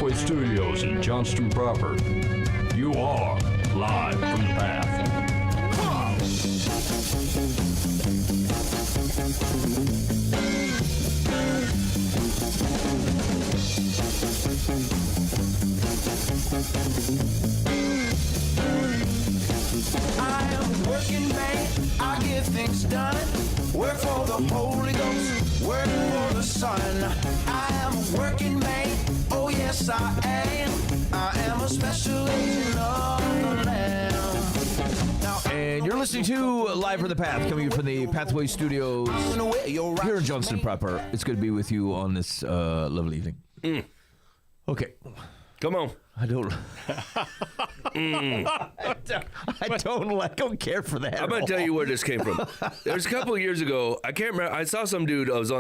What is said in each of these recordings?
Pathway Studios in Johnston proper. You are live from the path. I am a working man, I get things done. Work for the Holy Ghost, work for the Son. I am a working man, oh yes I am. I am a special agent of the Lamb. And you're listening to Live from the Path, coming from the Pathway Studios here in Johnston proper. It's good to be with you on this lovely evening. Okay. Come on. I don't care for that. I'm going to tell you where this came from. There's a couple of years ago, I can't remember, I saw some dude, I was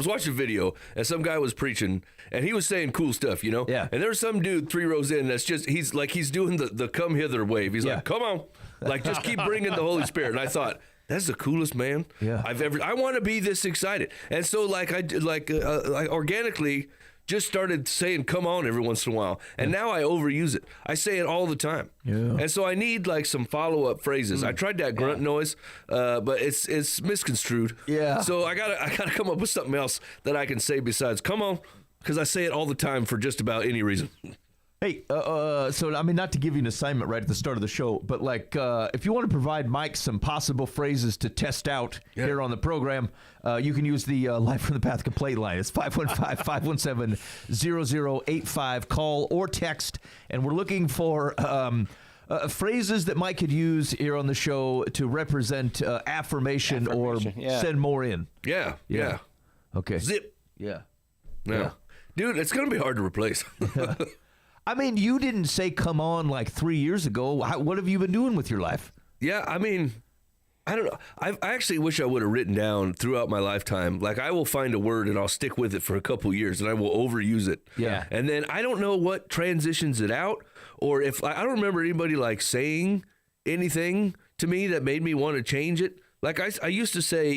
watching a video, and some guy was preaching, and he was saying cool stuff, you know? Yeah. And there was some dude 3 rows in that's just, he's doing the come hither wave. He's like, come on. Like, just keep bringing the Holy Spirit. And I thought, that's the coolest man I've ever, I want to be this excited. And so, I organically just started saying come on every once in a while, and now I overuse it. I say it all the time, and so I need like some follow-up phrases. I tried that grunt noise, but it's misconstrued. So I gotta come up with something else that I can say besides come on, because I say it all the time for just about any reason. Hey, so I mean, not to give you an assignment right at the start of the show, but like, if you want to provide Mike some possible phrases to test out here on the program, you can use the Live from the Path complaint line. It's 515-517-0085. Call or text, and we're looking for phrases that Mike could use here on the show to represent affirmation or send more in. Yeah. Okay. Zip. Yeah. Dude, it's gonna be hard to replace. I mean, you didn't say come on like 3 years ago. What have you been doing with your life? Yeah, I mean, I don't know. I actually wish I would have written down throughout my lifetime. Like, I will find a word and I'll stick with it for a couple years and I will overuse it. Yeah. And then I don't know what transitions it out, or if I don't remember anybody like saying anything to me that made me want to change it. Like I used to say,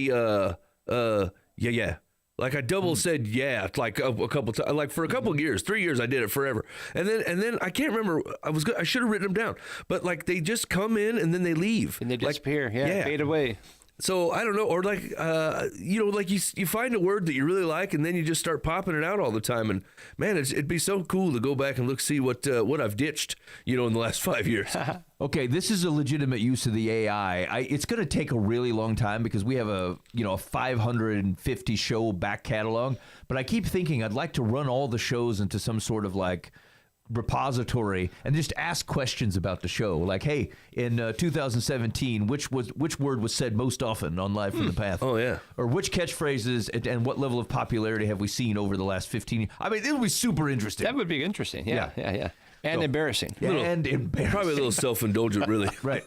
yeah. Like I double said like a couple times, like for a couple of years, 3 years I did it forever, and then I can't remember. I should have written them down, but like they just come in and then they leave and they disappear, fade away. So I don't know, or like like you find a word that you really like, and then you just start popping it out all the time, and man, it'd be so cool to go back and see what I've ditched, in the last 5 years. Okay, this is a legitimate use of the AI. It's going to take a really long time because we have a 550 show back catalog. But I keep thinking I'd like to run all the shows into some sort of like repository and just ask questions about the show. Like, hey, in 2017, which word was said most often on Live from the Path? Oh yeah. Or which catchphrases and what level of popularity have we seen over the last 15 years? I mean, it would be super interesting. That would be interesting. Yeah. And embarrassing. Embarrassing. Probably a little self-indulgent, really. Right.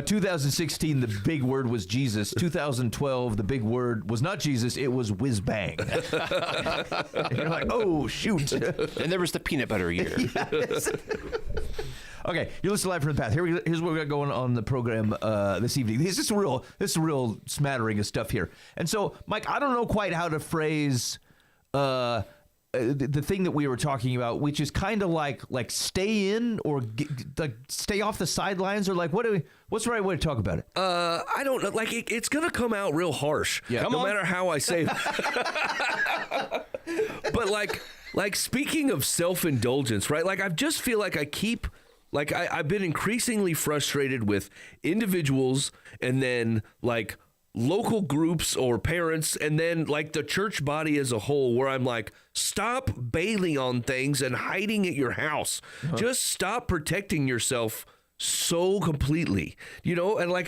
2016, the big word was Jesus. 2012, the big word was not Jesus, it was whiz bang. You're like, oh, shoot. And there was the peanut butter year. Yes. Okay, you're listening to Live from the Path. Here's what we got going on the program this evening. This is a real smattering of stuff here. And so, Mike, I don't know quite how to phrase the thing that we were talking about, which is kind of like stay in or stay off the sidelines, or like what's the right way to talk about it? I don't know. Like it's gonna come out real harsh. Yeah. No matter how I say it. But like speaking of self-indulgence, right? Like I just feel like I keep. Like I've been increasingly frustrated with individuals, and then like local groups or parents, and then like the church body as a whole, where I'm like, stop bailing on things and hiding at your house. Just stop protecting yourself so completely, and like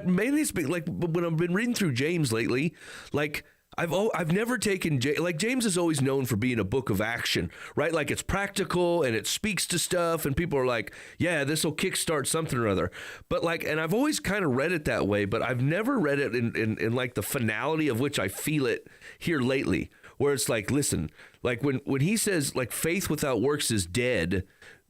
mainly it's like when I've been reading through James lately, like I've never taken James is always known for being a book of action, right? Like it's practical and it speaks to stuff, and people are like, yeah, this will kickstart something or other. But like, and I've always kind of read it that way, but I've never read it in like the finality of which I feel it here lately, where it's like, listen, like when he says like faith without works is dead.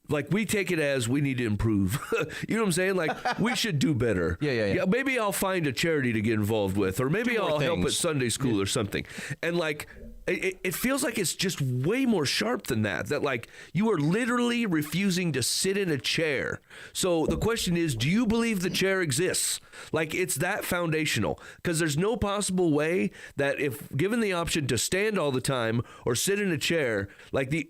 Like we take it as we need to improve. You know what I'm saying? Like we should do better. Yeah. Maybe I'll find a charity to get involved with, or maybe I'll help at Sunday school or something. And like it feels like it's just way more sharp than that. That like you are literally refusing to sit in a chair. So the question is, do you believe the chair exists? Like it's that foundational, because there's no possible way that if given the option to stand all the time or sit in a chair,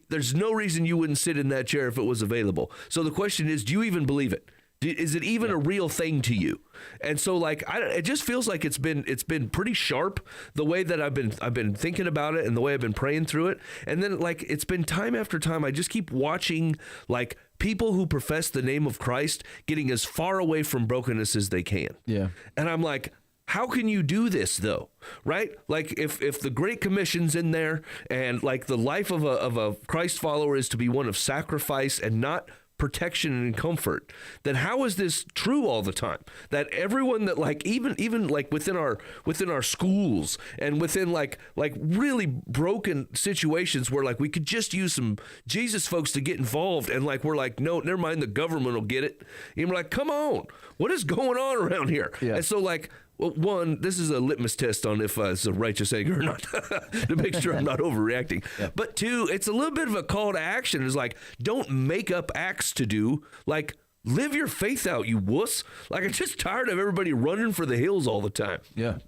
there's no reason you wouldn't sit in that chair if it was available. So the question is, do you even believe it? Is it even a real thing to you? And so, like, it just feels like it's been pretty sharp the way that I've been thinking about it and the way I've been praying through it. And then, like, it's been time after time. I just keep watching, like, people who profess the name of Christ getting as far away from brokenness as they can. Yeah. And I'm like, how can you do this though? Right? Like if the Great Commission's in there, and like the life of a Christ follower is to be one of sacrifice and not protection and comfort, then how is this true all the time? That everyone that like even like within our schools and within like really broken situations where like we could just use some Jesus folks to get involved, and like we're like, no, never mind, the government will get it. And we're like, come on, what is going on around here? Yeah. And so like, well, one, this is a litmus test on if it's a righteous anger or not, to make sure I'm not overreacting. Yeah. But two, it's a little bit of a call to action. It's like, don't make up acts to do. Like, live your faith out, you wuss. Like, I'm just tired of everybody running for the hills all the time. Yeah.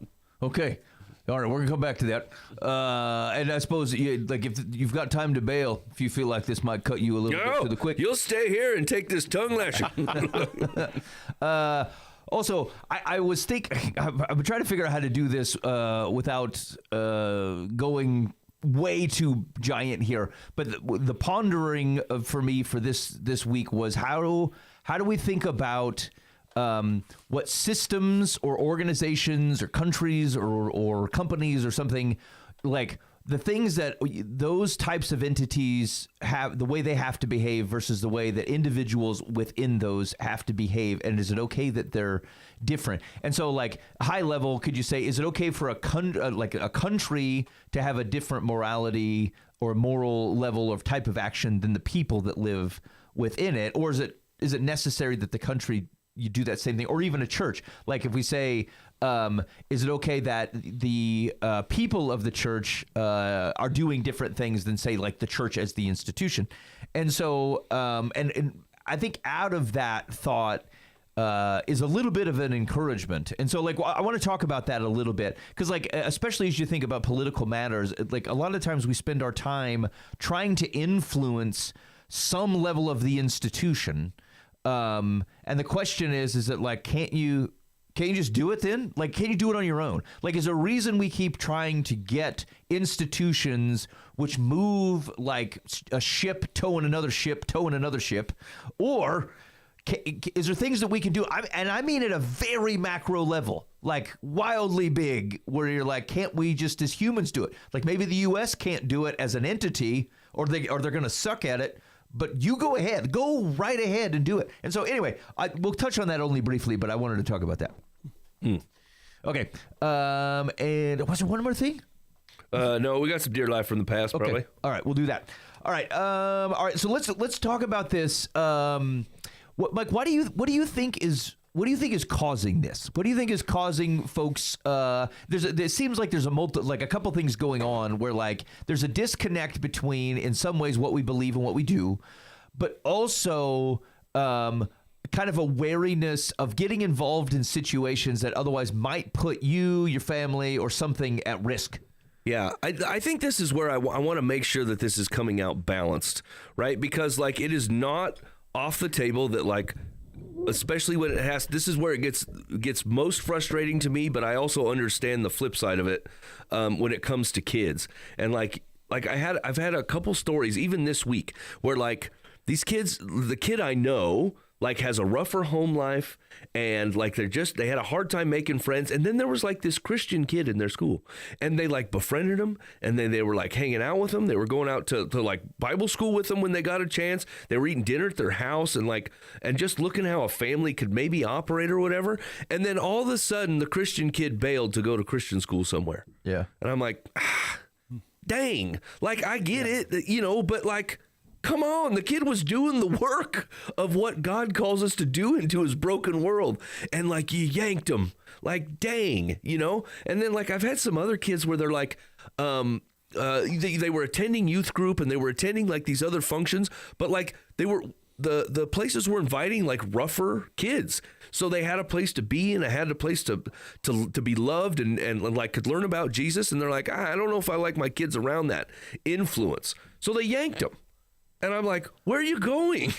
Okay. All right, we're gonna come back to that. And I suppose, like, if you've got time to bail, if you feel like this might cut you a little bit to the quick, you'll stay here and take this tongue lashing. Also, I was thinking, I've been trying to figure out how to do this without going way too giant here. But the pondering for me for this week was how do we think about what systems or organizations or countries or companies or something, like the things that those types of entities have, the way they have to behave versus the way that individuals within those have to behave. And is it okay that they're different? And so, like, high level, could you say, is it okay for a country to have a different morality or moral level or type of action than the people that live within it? Or is it necessary that the country, you do that same thing? Or even a church? Like, if we say, is it okay that the people of the church are doing different things than, say, like the church as the institution? And so, and I think out of that thought is a little bit of an encouragement. And so, like, I want to talk about that a little bit, because, like, especially as you think about political matters, like, a lot of times we spend our time trying to influence some level of the institution. And the question is that, like, can't you just do it then? Like, can you do it on your own? Like, is there a reason we keep trying to get institutions which move like a ship towing another ship, or is there things that we can do? I mean at a very macro level, like wildly big, where you're like, can't we just as humans do it? Like, maybe the U.S. can't do it as an entity, or they're going to suck at it. But you go right ahead and do it. And so anyway, we'll touch on that only briefly, but I wanted to talk about that. Okay. And was there one more thing? No, we got some dear life from the past, okay. Probably. All right, we'll do that. All right. So let's talk about this. Mike, what do you think is causing this? What do you think is causing folks? It seems like there's a couple things going on where, like, there's a disconnect between, in some ways, what we believe and what we do, but also kind of a wariness of getting involved in situations that otherwise might put you, your family, or something at risk. Yeah, I think this is where I want to make sure that this is coming out balanced, right? Because, like, it is not off the table that, like, especially when this is where it gets most frustrating to me, but I also understand the flip side of it when it comes to kids. And like I've had a couple stories even this week where, like, these kids, the kid I know, like, has a rougher home life, and like they had a hard time making friends. And then there was like this Christian kid in their school, and they like befriended him, and then they were like hanging out with him. They were going out to like Bible school with them when they got a chance. They were eating dinner at their house, and just looking how a family could maybe operate or whatever. And then all of a sudden the Christian kid bailed to go to Christian school somewhere. Yeah. And I'm like, dang, like, I get it, but like, come on, the kid was doing the work of what God calls us to do into his broken world. And like, you yanked him. Like, dang, And then, like, I've had some other kids where they're like, they were attending youth group and they were attending like these other functions, but like they were the places were inviting like rougher kids, so they had a place to be and I had a place to be loved and like could learn about Jesus. And they're like, I don't know if I like my kids around that influence, so they yanked them. And I'm like, where are you going?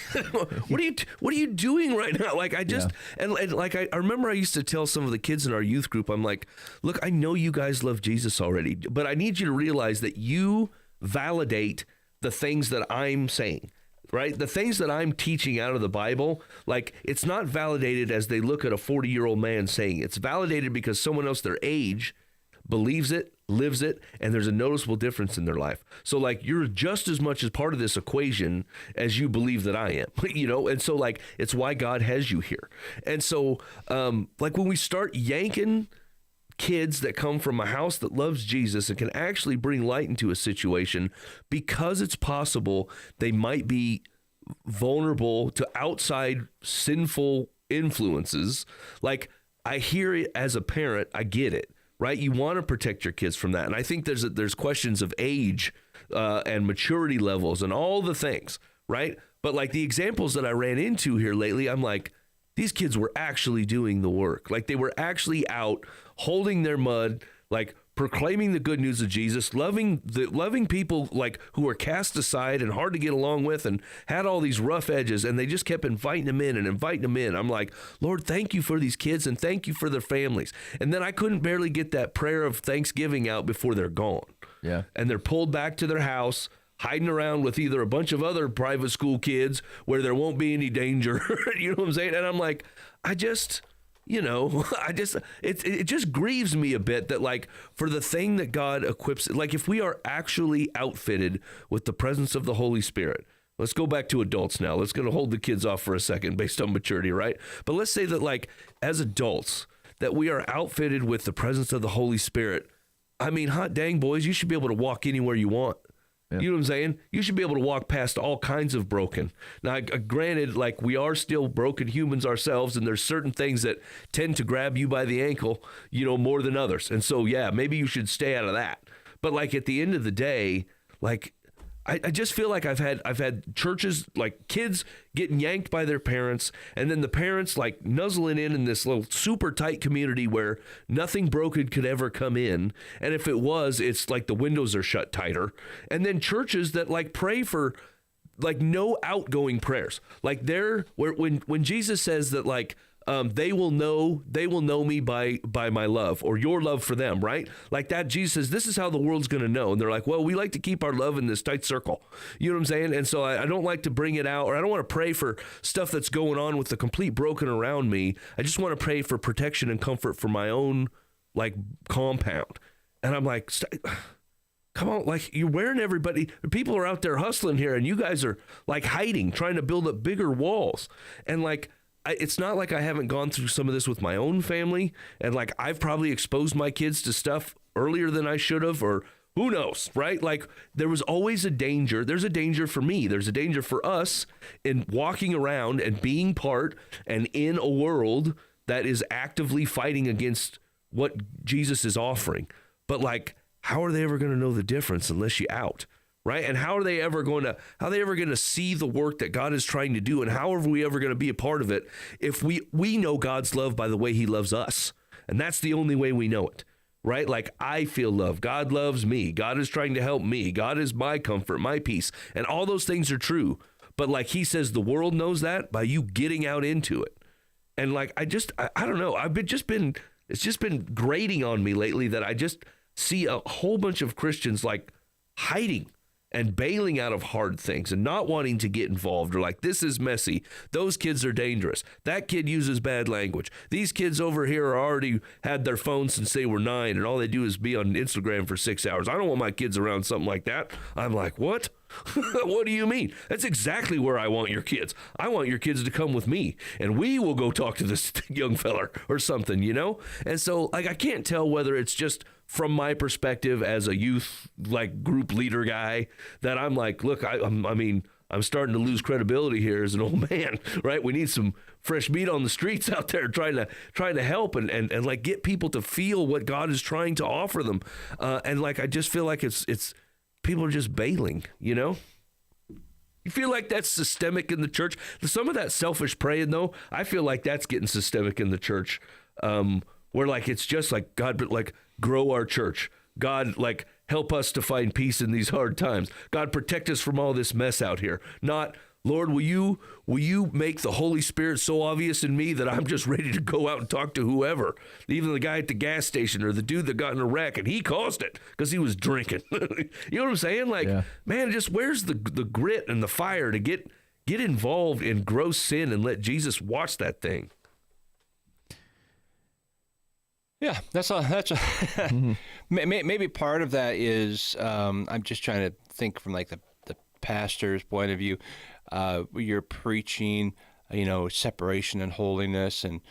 What are you doing right now? Like I just and like I remember I used to tell some of the kids in our youth group, I'm like, look, I know you guys love Jesus already, but I need you to realize that you validate the things that I'm saying. Right? The things that I'm teaching out of the Bible, like it's not validated as they look at a 40-year-old man saying it. It's validated because someone else their age believes it, lives it, and there's a noticeable difference in their life. So like you're just as much as part of this equation as you believe that I am, you know? And so like it's why God has you here. And so like when we start yanking kids that come from a house that loves Jesus and can actually bring light into a situation, because it's possible they might be vulnerable to outside sinful influences. Like I hear it as a parent, I get it, right? You want to protect your kids from that. And I think there's questions of age and maturity levels and all the things, right? But like the examples that I ran into here lately, I'm like, these kids were actually doing the work. Like they were actually out holding their mud, like proclaiming the good news of Jesus, loving people like who were cast aside and hard to get along with and had all these rough edges, and they just kept inviting them in. I'm like, Lord, thank you for these kids and thank you for their families. And then I couldn't barely get that prayer of thanksgiving out before they're gone. Yeah. And they're pulled back to their house, hiding around with either a bunch of other private school kids where there won't be any danger. You know what I'm saying? And I'm like, it just grieves me a bit that like for the thing that God equips, like if we are actually outfitted with the presence of the Holy Spirit, let's go back to adults now. Let's go to hold the kids off for a second based on maturity, right? But let's say that like as adults, that we are outfitted with the presence of the Holy Spirit. I mean, hot dang boys, you should be able to walk anywhere you want. Yeah. You know what I'm saying? You should be able to walk past all kinds of broken. Now, granted, like we are still broken humans ourselves, and there's certain things that tend to grab you by the ankle, you know, more than others. And so, yeah, maybe you should stay out of that. But like at the end of the day, like I just feel like I've had churches, like kids getting yanked by their parents, and then the parents like nuzzling in this little super tight community where nothing broken could ever come in. And if it was, it's like the windows are shut tighter. And then churches that like pray for like no outgoing prayers. Like when Jesus says that like, they will know me by my love or your love for them, right? Like that, Jesus says, this is how the world's going to know. And they're like, well, we like to keep our love in this tight circle. You know what I'm saying? And so I don't like to bring it out, or I don't want to pray for stuff that's going on with the complete broken around me. I just want to pray for protection and comfort for my own like compound. And I'm like, come on, like you're wearing everybody. People are out there hustling here and you guys are like hiding, trying to build up bigger walls. And like, it's not like I haven't gone through some of this with my own family, and like I've probably exposed my kids to stuff earlier than I should have, or who knows, right? Like there was always a danger. There's a danger for me. There's a danger for us in walking around and being part and in a world that is actively fighting against what Jesus is offering. But like, how are they ever going to know the difference unless you out? Right? And how are they ever going to see the work that God is trying to do? And how are we ever going to be a part of it if we know God's love by the way he loves us? And that's the only way we know it, right? Like I feel love. God loves me. God is trying to help me. God is my comfort, my peace. And all those things are true. But like he says, the world knows that by you getting out into it. And like, I don't know. It's just been grating on me lately that I just see a whole bunch of Christians like hiding and bailing out of hard things and not wanting to get involved, or like, this is messy. Those kids are dangerous. That kid uses bad language. These kids over here are already had their phones since they were 9 and all they do is be on Instagram for 6 hours. I don't want my kids around something like that. I'm like, what? What do you mean? That's exactly where I want your kids. I want your kids to come with me and we will go talk to this young fella or something, you know? And so like, I can't tell whether it's just from my perspective as a youth like group leader guy that I'm like, look, I mean, I'm starting to lose credibility here as an old man, right? We need some fresh meat on the streets out there trying to help and like get people to feel what God is trying to offer them. And like, I just feel like it's people are just bailing, you know? You feel like that's systemic in the church? Some of that selfish praying, though, I feel like that's getting systemic in the church, where like it's just like, God, but like grow our church. God, like help us to find peace in these hard times. God, protect us from all this mess out here. Not, Lord, will you make the Holy Spirit so obvious in me that I'm just ready to go out and talk to whoever, even the guy at the gas station or the dude that got in a wreck and he caused it because he was drinking. You know what I'm saying? Like, man, just where's the grit and the fire to get involved in gross sin and let Jesus watch that thing? Yeah, that's maybe part of that is I'm just trying to think from like the pastor's point of view. You're preaching, separation and holiness, and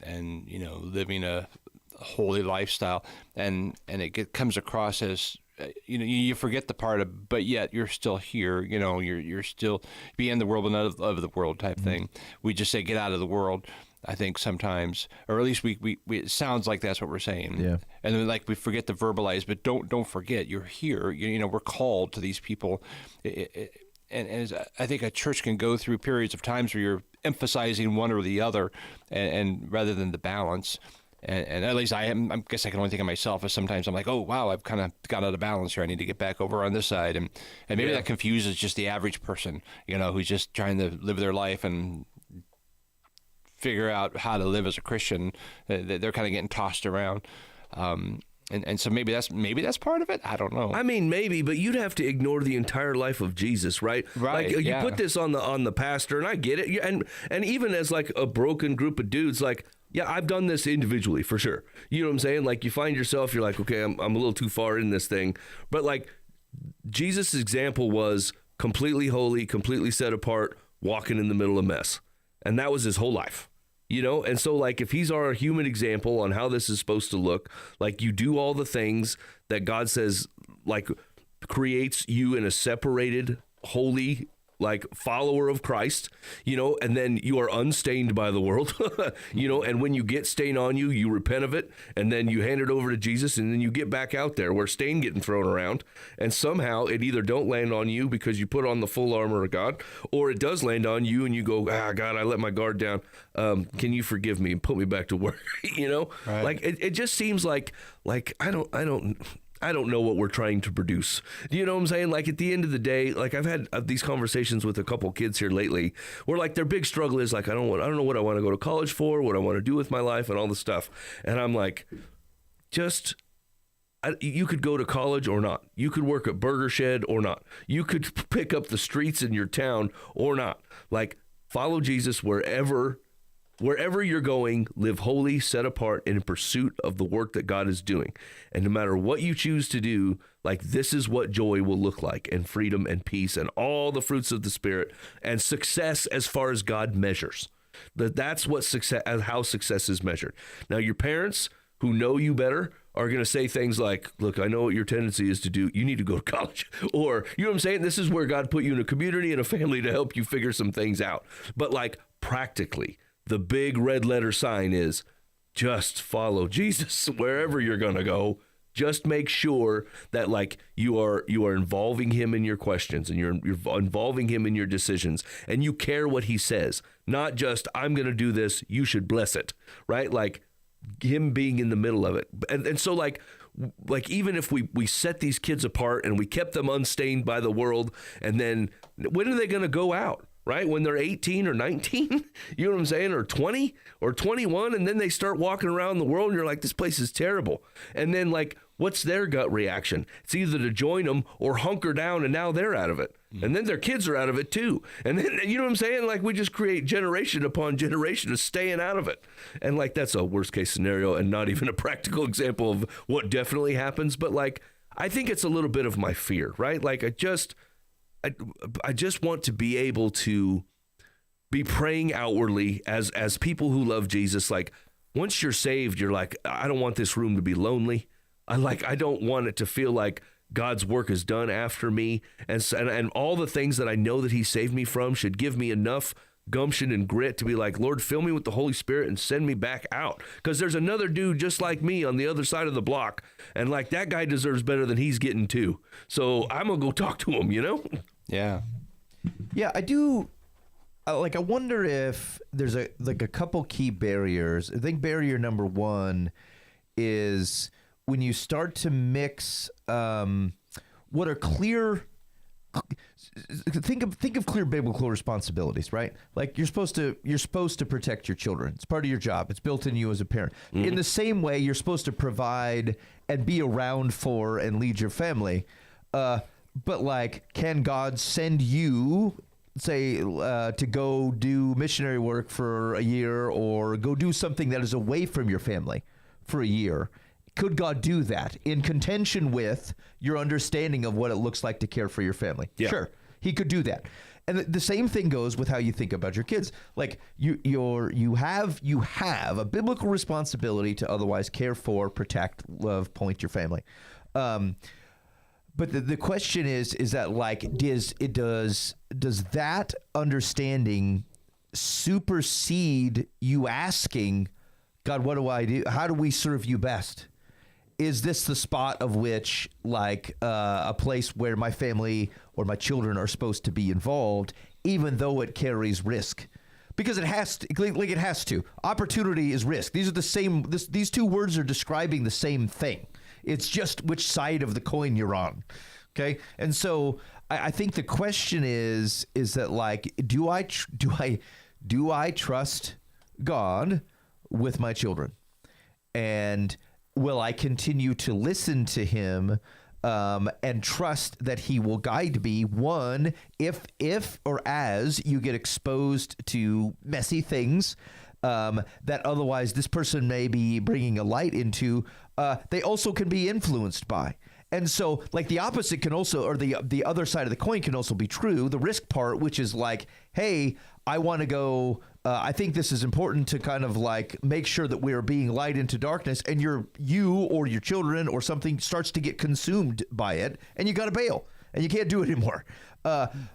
living a holy lifestyle, and it comes across as you forget the part of, but yet you're still here. You're still be in the world but not of the world type thing. We just say get out of the world. I think sometimes, or at least we it sounds like that's what we're saying. Yeah. And then like we forget to verbalize, but don't forget you're here. We're called to these people. And as I think a church can go through periods of times where you're emphasizing one or the other, and rather than the balance. And at least I guess I can only think of myself as sometimes I'm like, oh wow, I've kind of got out of balance here. I need to get back over on this side, and maybe that confuses just the average person, who's just trying to live their life and figure out how to live as a Christian. They're kind of getting tossed around. And so maybe that's part of it. I don't know. I mean, maybe, but you'd have to ignore the entire life of Jesus, right? Right. Like you put this on the pastor, and I get it. And even as like a broken group of dudes, like, yeah, I've done this individually for sure. You know what I'm saying? Like you find yourself, you're like, okay, I'm a little too far in this thing. But like Jesus' example was completely holy, completely set apart, walking in the middle of mess. And that was his whole life. And so like if he's our human example on how this is supposed to look, like you do all the things that God says, like creates you in a separated, holy, like follower of Christ, and then you are unstained by the world, and when you get stain on you, you repent of it, and then you hand it over to Jesus, and then you get back out there where stain getting thrown around, and somehow it either don't land on you because you put on the full armor of God, or it does land on you and you go, God, I let my guard down. Can you forgive me and put me back to work? Right. Like it just seems like I don't know what we're trying to produce. You know what I'm saying? Like at the end of the day, like I've had these conversations with a couple kids here lately where like their big struggle is like, I don't know what I want to go to college for, what I want to do with my life and all this stuff. And I'm like, you could go to college or not. You could work at Burger Shed or not. You could pick up the streets in your town or not. Like follow Jesus wherever you're going, live holy, set apart, and in pursuit of the work that God is doing. And no matter what you choose to do, like this is what joy will look like, and freedom and peace and all the fruits of the Spirit and success as far as God measures. That's what success, how success is measured. Now, your parents who know you better are going to say things like, look, I know what your tendency is to do. You need to go to college. Or, you know what I'm saying? This is where God put you in a community and a family to help you figure some things out. But like practically, the big red letter sign is just follow Jesus wherever you're going to go. Just make sure that like you are involving him in your questions and you're involving him in your decisions and you care what he says, not just I'm going to do this, you should bless it, right? Like him being in the middle of it. And so like even if we set these kids apart and we kept them unstained by the world, and then when are they going to go out? Right? When they're 18 or 19, you know what I'm saying? Or 20 or 21. And then they start walking around the world and you're like, this place is terrible. And then like, what's their gut reaction? It's either to join them or hunker down and now they're out of it. And then their kids are out of it too. And then, you know what I'm saying? Like we just create generation upon generation of staying out of it. And like, that's a worst case scenario and not even a practical example of what definitely happens. But like, I think it's a little bit of my fear, right? Like I just want to be able to be praying outwardly as people who love Jesus. Like once you're saved, you're like, I don't want this room to be lonely. I don't want it to feel like God's work is done after me, and all the things that I know that he saved me from should give me enough gumption and grit to be like, Lord, fill me with the Holy Spirit and send me back out, because there's another dude just like me on the other side of the block, and like that guy deserves better than he's getting too. So I'm gonna go talk to him, Yeah. Yeah, I do. I wonder if there's a couple key barriers. I think barrier number one is when you start to mix what are clear. Think of clear biblical responsibilities, right? Like you're supposed to protect your children. It's part of your job. It's built in you as a parent. In the same way, you're supposed to provide and be around for and lead your family. But like, can God send you, say, to go do missionary work for a year or go do something that is away from your family for a year? Could God do that in contention with your understanding of what it looks like to care for your family? Yeah. Sure, he could do that. And the same thing goes with how you think about your kids. Like you have a biblical responsibility to otherwise care for, protect, love, point your family. But the question is that like does that understanding supersede you asking God, what do I do? How do we serve you best? Is this the spot of which like a place where my family or my children are supposed to be involved, even though it carries risk? Because it has to, like it has to. Opportunity is risk. These are the same. These two words are describing the same thing. It's just which side of the coin you're on. Okay, and so I think the question is that like, do I trust God with my children, and will I continue to listen to him and trust that he will guide me? One, if or as you get exposed to messy things that otherwise this person may be bringing a light into, they also can be influenced by. And so like the opposite can also, or the other side of the coin can also be true. The risk part, which is like, hey, I want to go, I think this is important to kind of like make sure that we're being light into darkness, and you or your children or something starts to get consumed by it, and you got to bail and you can't do it anymore.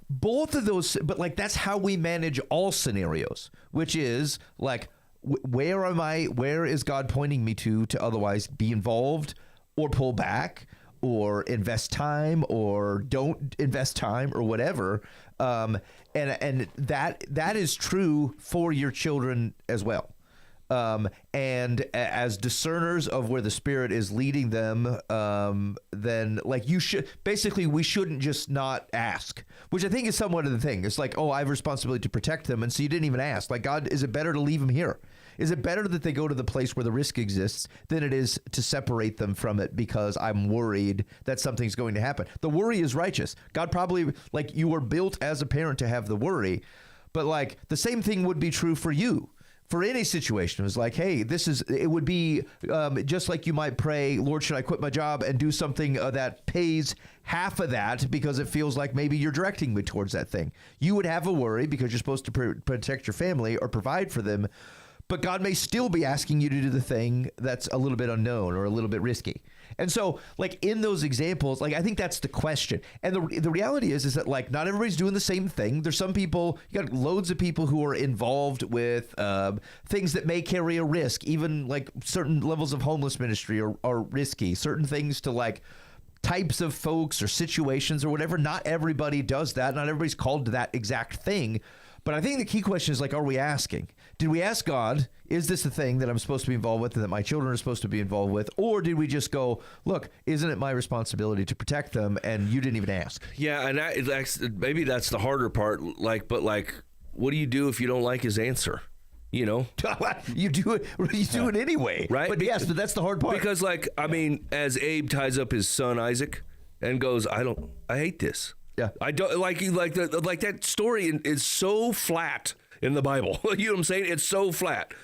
Both of those, but like that's how we manage all scenarios, which is like, where is God pointing me to otherwise be involved or pull back or invest time or don't invest time or whatever. And that is true for your children as well. And as discerners of where the Spirit is leading them, then like we shouldn't just not ask, which I think is somewhat of the thing. It's like, oh, I have a responsibility to protect them. And so you didn't even ask. Like, God, is it better to leave them here? Is it better that they go to the place where the risk exists than it is to separate them from it because I'm worried that something's going to happen? The worry is righteous. God probably, like, you were built as a parent to have the worry, but like the same thing would be true for you. For any situation, it was like, hey, it would be just like you might pray, Lord, should I quit my job and do something that pays half of that because it feels like maybe you're directing me towards that thing? You would have a worry because you're supposed to protect your family or provide for them, but God may still be asking you to do the thing that's a little bit unknown or a little bit risky. And so, like, in those examples, like, I think that's the question. And the reality is that, like, not everybody's doing the same thing. There's some people, you got loads of people who are involved with things that may carry a risk. Even, like, certain levels of homeless ministry are risky. Certain things to, like, types of folks or situations or whatever. Not everybody does that. Not everybody's called to that exact thing. But I think the key question is, like, are we asking? Did we ask God, is this the thing that I'm supposed to be involved with and that my children are supposed to be involved with? Or did we just go, look, isn't it my responsibility to protect them? And you didn't even ask. Yeah, and maybe that's the harder part. Like, but like, what do you do if you don't like his answer? You know, you do it anyway, right? But yes, but that's the hard part. Because, like, I mean, as Abe ties up his son Isaac and goes, I hate this. Yeah, I don't like that story is so flat in the Bible. You know what I'm saying? It's so flat.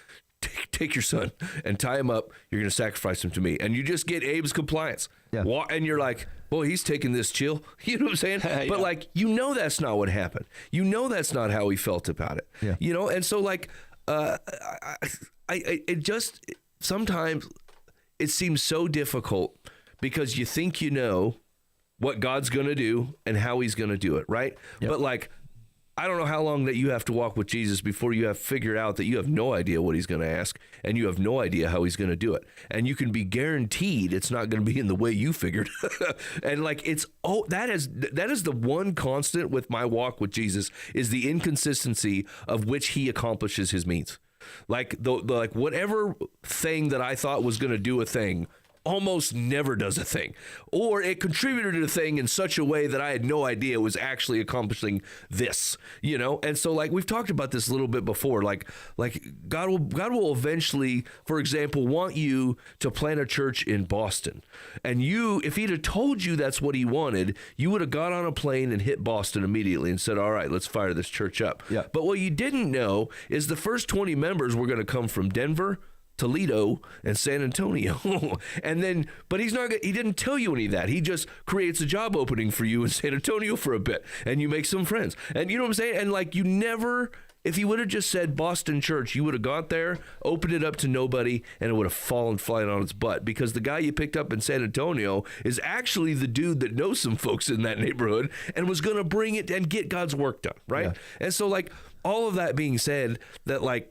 Take your son and tie him up. You're going to sacrifice him to me, and you just get Abe's compliance. Yeah. And you're like, boy, he's taking this chill. You know what I'm saying? Yeah. But like, you know, that's not what happened. You know, that's not how he felt about it. Yeah. You know, and so like, it just sometimes it seems so difficult because you think you know. what God's going to do and how he's going to do it, right? Yep. But like, I don't know how long that you have to walk with Jesus before you have figured out that you have no idea what he's going to ask and you have no idea how he's going to do it. And you can be guaranteed it's not going to be in the way you figured. And like, that is the one constant with my walk with Jesus is the inconsistency of which he accomplishes his means. Like like whatever thing that I thought was going to do a thing almost never does a thing, or it contributed to a thing in such a way that I had no idea it was actually accomplishing this, you know? And so like we've talked about this a little bit before, like God will eventually, for example, want you to plant a church in Boston. And if he'd have told you that's what he wanted, you would have got on a plane and hit Boston immediately and said, all right, let's fire this church up. Yeah. But what you didn't know is the first 20 members were going to come from Denver, Toledo, and San Antonio. And then, but he didn't tell you any of that. He just creates a job opening for you in San Antonio for a bit, and you make some friends. And you know what I'm saying? And like, you never, if he would have just said Boston Church, you would have got there, opened it up to nobody, and it would have fallen flat on its butt, because the guy you picked up in San Antonio is actually the dude that knows some folks in that neighborhood and was going to bring it and get God's work done, right? Yeah. And so like, all of that being said, that like,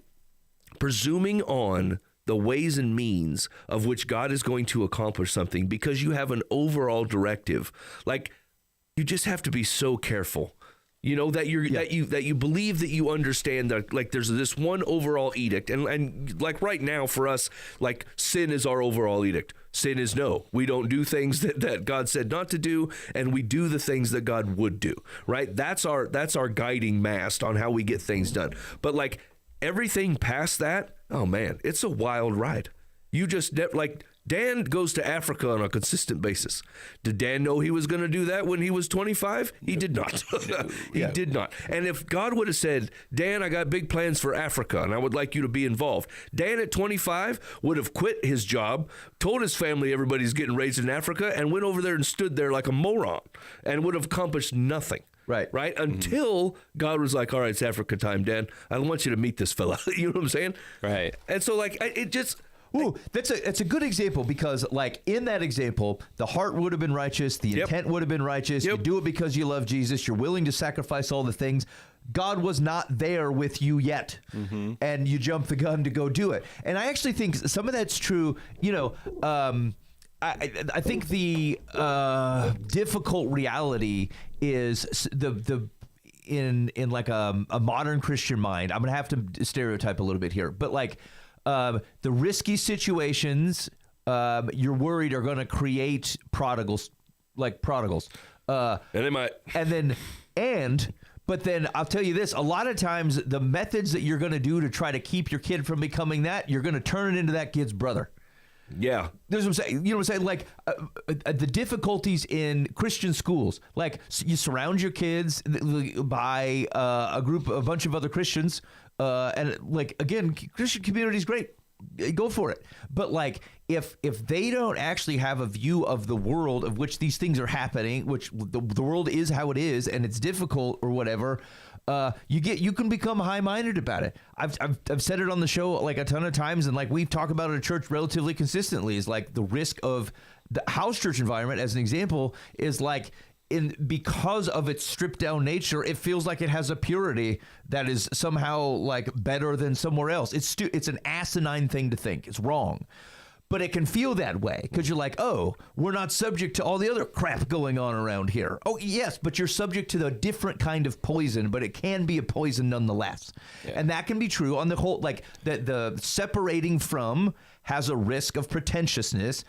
presuming on the ways and means of which God is going to accomplish something because you have an overall directive. Like, you just have to be so careful, you know, that you believe that you understand that, like, there's this one overall edict. And like right now for us, like, sin is our overall edict. Sin is no. We don't do things that God said not to do, and we do the things that God would do, right? That's our guiding mast on how we get things done. But like, everything past that, oh man, it's a wild ride. You just, like, Dan goes to Africa on a consistent basis. Did Dan know he was going to do that when he was 25? He did not. He did not. And if God would have said, Dan, I got big plans for Africa and I would like you to be involved, Dan at 25 would have quit his job, told his family everybody's getting raised in Africa, and went over there and stood there like a moron and would have accomplished nothing. Right. Until God was like, all right, it's Africa time, Dan. I want you to meet this fella. You know what I'm saying? Right. And so like, it just... Ooh, that's a good example, because like in that example, the heart would have been righteous, the intent would have been righteous. You do it because you love Jesus. You're willing to sacrifice all the things. God was not there with you yet, and you jump the gun to go do it. And I actually think some of that's true. You know, I think the difficult reality is in like a modern Christian mind. I'm gonna have to stereotype a little bit here, but like the risky situations you're worried are gonna create prodigals. And they might. But then I'll tell you this, a lot of times the methods that you're going to do to try to keep your kid from becoming that, you're going to turn it into that kid's brother. Yeah. There's what I'm saying. You know what I'm saying? Like the difficulties in Christian schools, like you surround your kids by a bunch of other Christians. And like, again, Christian community is great. Go for it. But like, if they don't actually have a view of the world of which these things are happening, which the world is how it is, and it's difficult or whatever, you can become high-minded about it. I've said it on the show like a ton of times, and like we've talked about it at church relatively consistently, is like the risk of the house church environment, as an example, is like, because of its stripped down nature, it feels like it has a purity that is somehow like better than somewhere else. It's an asinine thing to think. It's wrong. But it can feel that way because you're like, oh, we're not subject to all the other crap going on around here. Oh, yes, but you're subject to the different kind of poison, but it can be a poison nonetheless. Yeah. And that can be true on the whole, like the separating from has a risk of pretentiousness.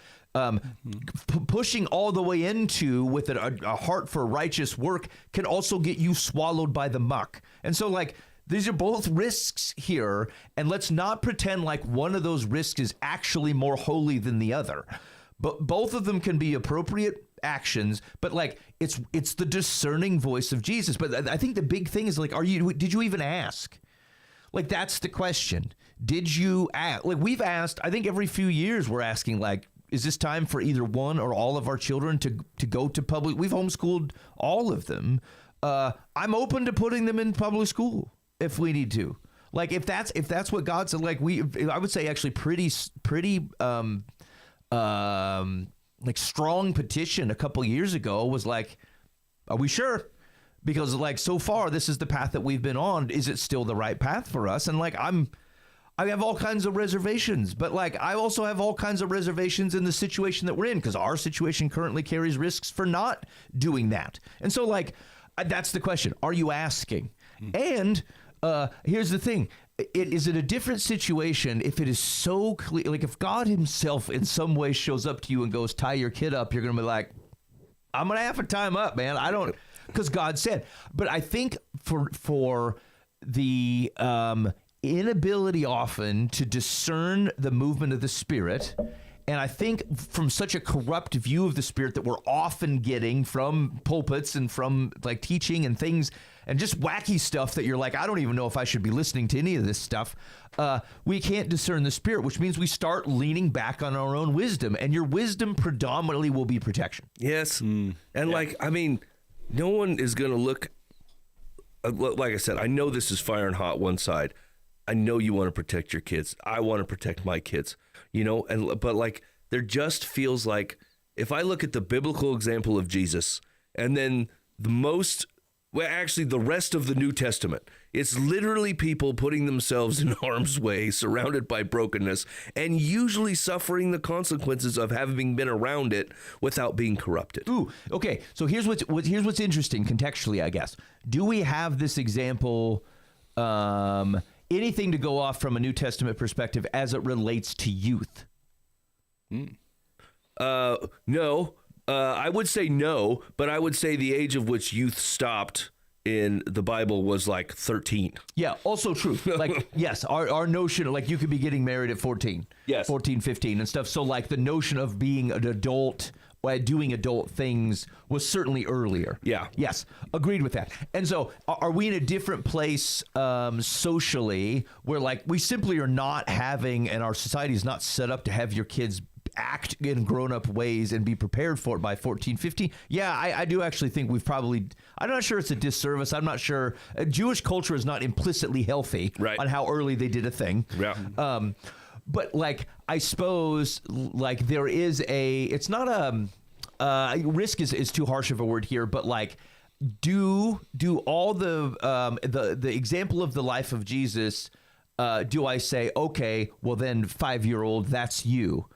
Pushing all the way into with a heart for righteous work can also get you swallowed by the muck. And so like, these are both risks here, and let's not pretend like one of those risks is actually more holy than the other. But both of them can be appropriate actions, but like it's the discerning voice of Jesus. But I think the big thing is like, did you even ask? Like, that's the question. Did you ask? Like, we've asked, I think every few years we're asking, like, is this time for either one or all of our children to go to public? We've homeschooled all of them. I'm open to putting them in public school if we need to. Like, if that's what God said, like I would say actually pretty like strong petition a couple years ago was like, are we sure? Because like so far this is the path that we've been on. Is it still the right path for us? And like I have all kinds of reservations, but like I also have all kinds of reservations in the situation that we're in, because our situation currently carries risks for not doing that. And so like that's the question. Are you asking? And here's the thing. Is it a different situation if it is so clear? Like if God himself in some way shows up to you and goes, tie your kid up, you're going to be like, I'm going to have a time up, man. I don't, because God said. But I think for the inability often to discern the movement of the Spirit, and I think from such a corrupt view of the Spirit that we're often getting from pulpits and from like teaching and things and just wacky stuff that you're like, I don't even know if I should be listening to any of this stuff. We can't discern the Spirit, which means we start leaning back on our own wisdom, and your wisdom predominantly will be protection. Yes. And like, I mean, no one is going to look, like I said, I know this is fire and hot one side. I know you want to protect your kids. I want to protect my kids, you know, but like there just feels like if I look at the biblical example of Jesus and then the rest of the New Testament, it's literally people putting themselves in harm's way, surrounded by brokenness, and usually suffering the consequences of having been around it without being corrupted. Ooh, okay. So here's what's interesting contextually, I guess. Do we have this example? Anything to go off from a New Testament perspective as it relates to youth? No. I would say no, but I would say the age of which youth stopped in the Bible was like 13. Yeah, also true. Like, yes, our notion, like you could be getting married at 14. Yes. 14, 15 and stuff. So like the notion of being an adult, doing adult things was certainly earlier. Yeah. Yes, agreed with that. And so are we in a different place socially where like we simply are not having, and our society is not set up to have your kids act in grown-up ways and be prepared for it by 14, 15? Yeah, I do actually think we've probably, I'm not sure it's a disservice. I'm not sure. Jewish culture is not implicitly healthy on how early they did a thing. Yeah. But like, I suppose like there is it's not risk is too harsh of a word here, but like, do all the example of the life of Jesus, do I say, okay, well then 5-year-old, that's you?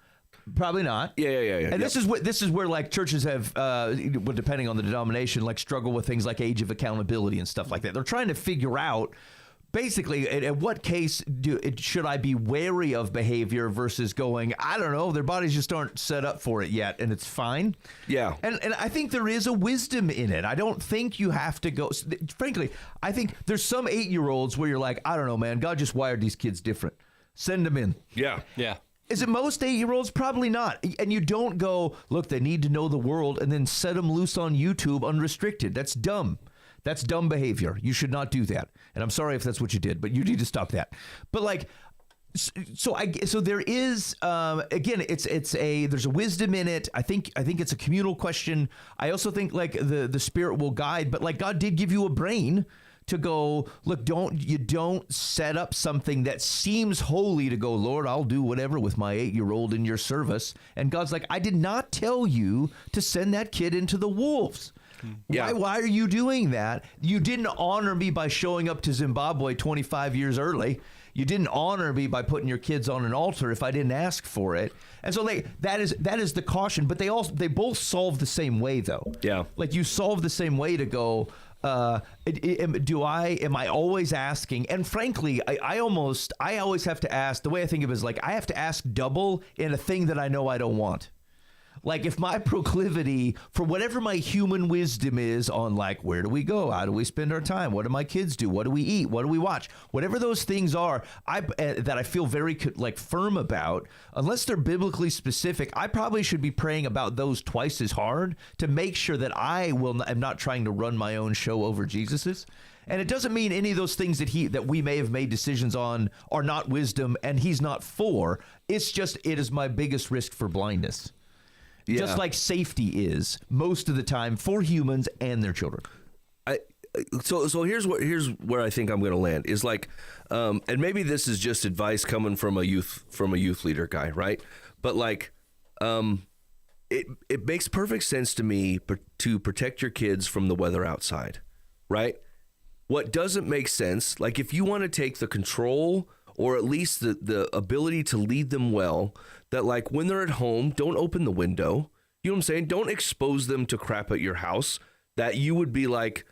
Probably not. Yeah. And this is where like churches have, depending on the denomination, like struggle with things like age of accountability and stuff like that. They're trying to figure out, basically, at what case should I be wary of behavior versus going, I don't know, their bodies just aren't set up for it yet, and it's fine. Yeah. And I think there is a wisdom in it. I don't think you have to go. Frankly, I think there's some 8-year-olds where you're like, I don't know, man, God just wired these kids different. Send them in. Yeah. Is it most 8-year-olds? Probably not. And you don't go, look, they need to know the world, and then set them loose on YouTube unrestricted. That's dumb. That's dumb behavior. You should not do that. And I'm sorry if that's what you did, but you need to stop that. But like, so there is again, there's a wisdom in it. I think it's a communal question. I also think like the Spirit will guide, but like God did give you a brain to go, look, don't set up something that seems holy to go, Lord, I'll do whatever with my 8-year-old in your service. And God's like, I did not tell you to send that kid into the wolves. Yeah. Why are you doing that? You didn't honor me by showing up to Zimbabwe 25 years early. You didn't honor me by putting your kids on an altar if I didn't ask for it. And so that is the caution, but they both solve the same way though. Yeah. Like you solve the same way to go, am I always asking? And frankly, I always have to ask, the way I think of it is like, I have to ask double in a thing that I know I don't want. Like if my proclivity for whatever my human wisdom is on like, where do we go? How do we spend our time? What do my kids do? What do we eat? What do we watch? Whatever those things are, that I feel very like firm about, unless they're biblically specific, I probably should be praying about those twice as hard to make sure that I'm not trying to run my own show over Jesus's. And it doesn't mean any of those things that we may have made decisions on are not wisdom and he's not for. It's just, it is my biggest risk for blindness. Yeah. Just like safety is most of the time for humans and their children. So here's where I think I'm going to land is like, and maybe this is just advice coming from a youth leader guy, right? But like, it makes perfect sense to me to protect your kids from the weather outside, right? What doesn't make sense, like if you want to take the control or at least the ability to lead them well, that like when they're at home, don't open the window. You know what I'm saying? Don't expose them to crap at your house that you would be like,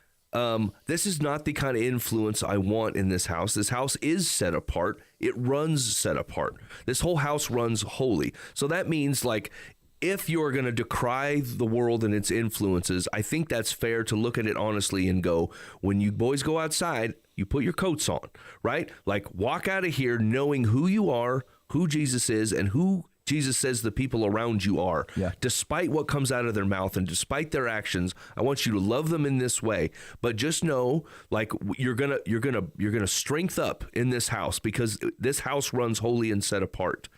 this is not the kind of influence I want in this house. This house is set apart. It runs set apart. This whole house runs holy. So that means like, if you're going to decry the world and its influences, I think that's fair to look at it honestly and go, when you boys go outside, you put your coats on, right? Like walk out of here knowing who you are, who Jesus is, and who Jesus says the people around you are. Yeah. Despite what comes out of their mouth and despite their actions, I want you to love them in this way. But just know, like you're gonna strength up in this house because this house runs holy and set apart.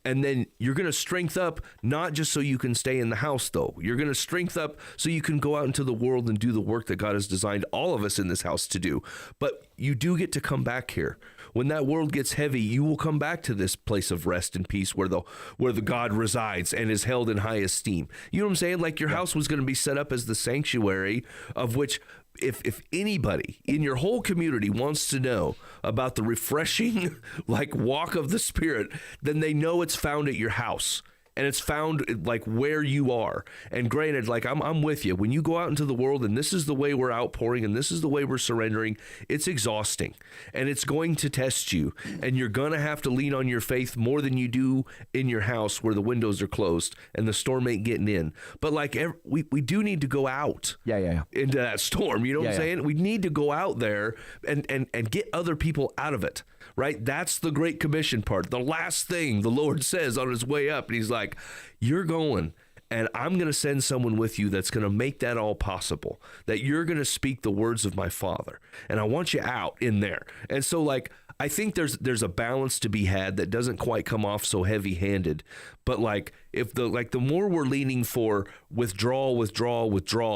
And then you're gonna strength up not just so you can stay in the house, though. You're gonna strength up so you can go out into the world and do the work that God has designed all of us in this house to do. But you do get to come back here. When that world gets heavy, you will come back to this place of rest and peace where the God resides and is held in high esteem. You know what I'm saying? Like your house was going to be set up as the sanctuary of which if anybody in your whole community wants to know about the refreshing like walk of the Spirit, then they know it's found at your house. And it's found like where you are. And granted, like I'm with you. When you go out into the world and this is the way we're outpouring and this is the way we're surrendering, it's exhausting and it's going to test you. And you're going to have to lean on your faith more than you do in your house where the windows are closed and the storm ain't getting in. But like we do need to go out into that storm. You know what I'm saying? We need to go out there and get other people out of it. Right? That's the Great Commission part. The last thing the Lord says on his way up, and he's like, you're going, and I'm going to send someone with you that's going to make that all possible, that you're going to speak the words of my Father, and I want you out in there. And so, like, I think there's a balance to be had that doesn't quite come off so heavy-handed, but like, if the more we're leaning for withdrawal,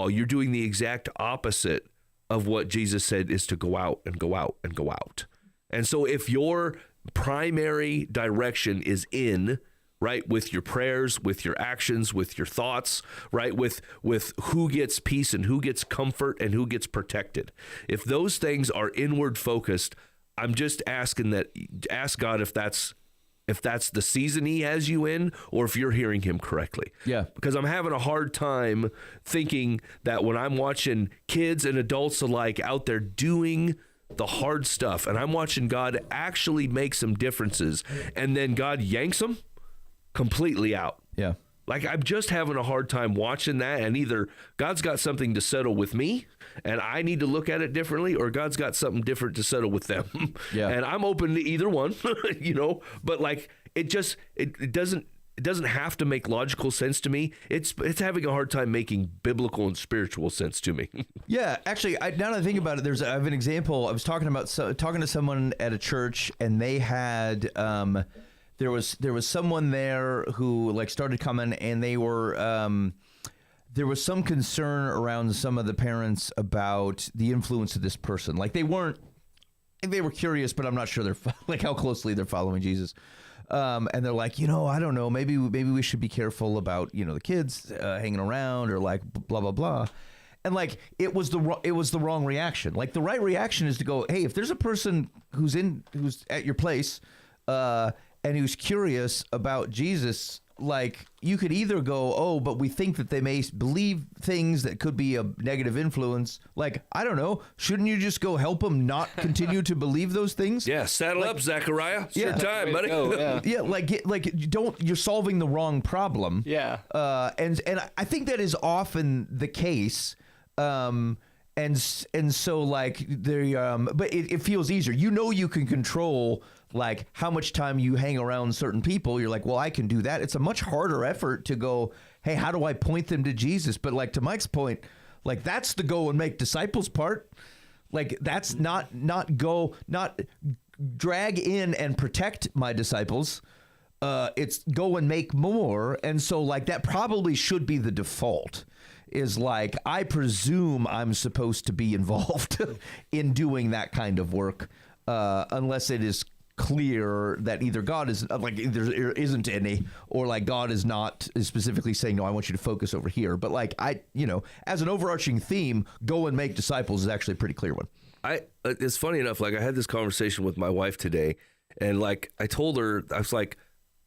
you're doing the exact opposite of what Jesus said is to go out and go out and go out. And so if your primary direction is in, right, with your prayers, with your actions, with your thoughts, right, with who gets peace and who gets comfort and who gets protected, if those things are inward focused, I'm just asking ask God if that's the season he has you in or if you're hearing him correctly. Yeah. Because I'm having a hard time thinking that when I'm watching kids and adults alike out there doing the hard stuff, and I'm watching God actually make some differences, and then God yanks them completely out. Yeah. Like I'm just having a hard time watching that, and either God's got something to settle with me, and I need to look at it differently, or God's got something different to settle with them. Yeah. And I'm open to either one, you know. But like it doesn't have to make logical sense to me. It's having a hard time making biblical and spiritual sense to me. Yeah, actually, now that I think about it, I have an example. I was talking to someone at a church, and they had there was someone there who like started coming, and they were there was some concern around some of the parents about the influence of this person. Like they were curious, but I'm not sure they're like how closely they're following Jesus. And they're like, I don't know, maybe we should be careful about, the kids hanging around or like blah, blah, blah. And like, it was the wrong reaction. Like the right reaction is to go, hey, if there's a person who's at your place, and who's curious about Jesus, like you could either go, oh, but we think that they may believe things that could be a negative influence. Like, I don't know. Shouldn't you just go help them not continue to believe those things? Yeah. Saddle up, Zechariah. It's your time, buddy. Yeah. You're solving the wrong problem. Yeah. And I think that is often the case. And so like but it feels easier. You can control like how much time you hang around certain people. You're like, well, I can do that. It's a much harder effort to go, hey, how do I point them to Jesus? But like to Mike's point, like that's the go and make disciples part. Like that's not drag in and protect my disciples. It's go and make more. And so like that probably should be the default. Is like, I presume I'm supposed to be involved in doing that kind of work, unless it is clear that either God is like there isn't any, or like God is not is specifically saying, no, I want you to focus over here. But like as an overarching theme, go and make disciples is actually a pretty clear one. It's funny enough, like I had this conversation with my wife today, and like I told her, I was like,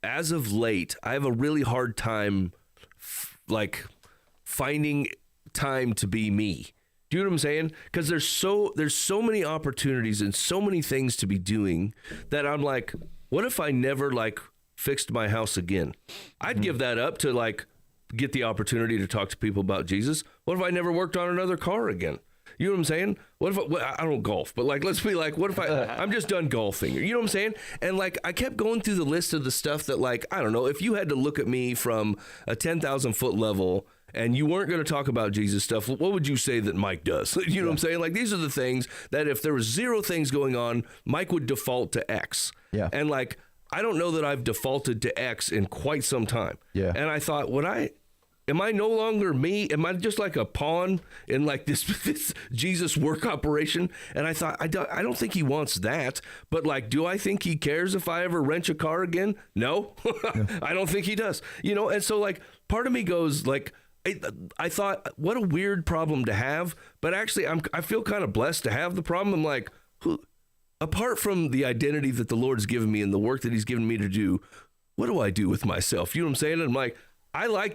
as of late, I have a really hard time like finding time to be me. Do you know what I'm saying? Because there's so many opportunities and so many things to be doing that I'm like, what if I never like fixed my house again? I'd give that up to like get the opportunity to talk to people about Jesus. What if I never worked on another car again? You know what I'm saying? What if I don't golf, but like, let's be like, what if I'm just done golfing? You know what I'm saying? And like, I kept going through the list of the stuff that like, I don't know, if you had to look at me from a 10,000 foot level and you weren't going to talk about Jesus stuff, what would you say that Mike does? You know what I'm saying? Like, these are the things that if there was zero things going on, Mike would default to X. Yeah. And like, I don't know that I've defaulted to X in quite some time. Yeah. And I thought, am I no longer me? Am I just like a pawn in like this Jesus work operation? And I thought, I don't think he wants that. But like, do I think he cares if I ever wrench a car again? No, I don't think he does. You know, and so like part of me goes like, I thought, what a weird problem to have. But actually, I feel kind of blessed to have the problem. I'm like, apart from the identity that the Lord's given me and the work that he's given me to do, what do I do with myself? You know what I'm saying? And I'm like,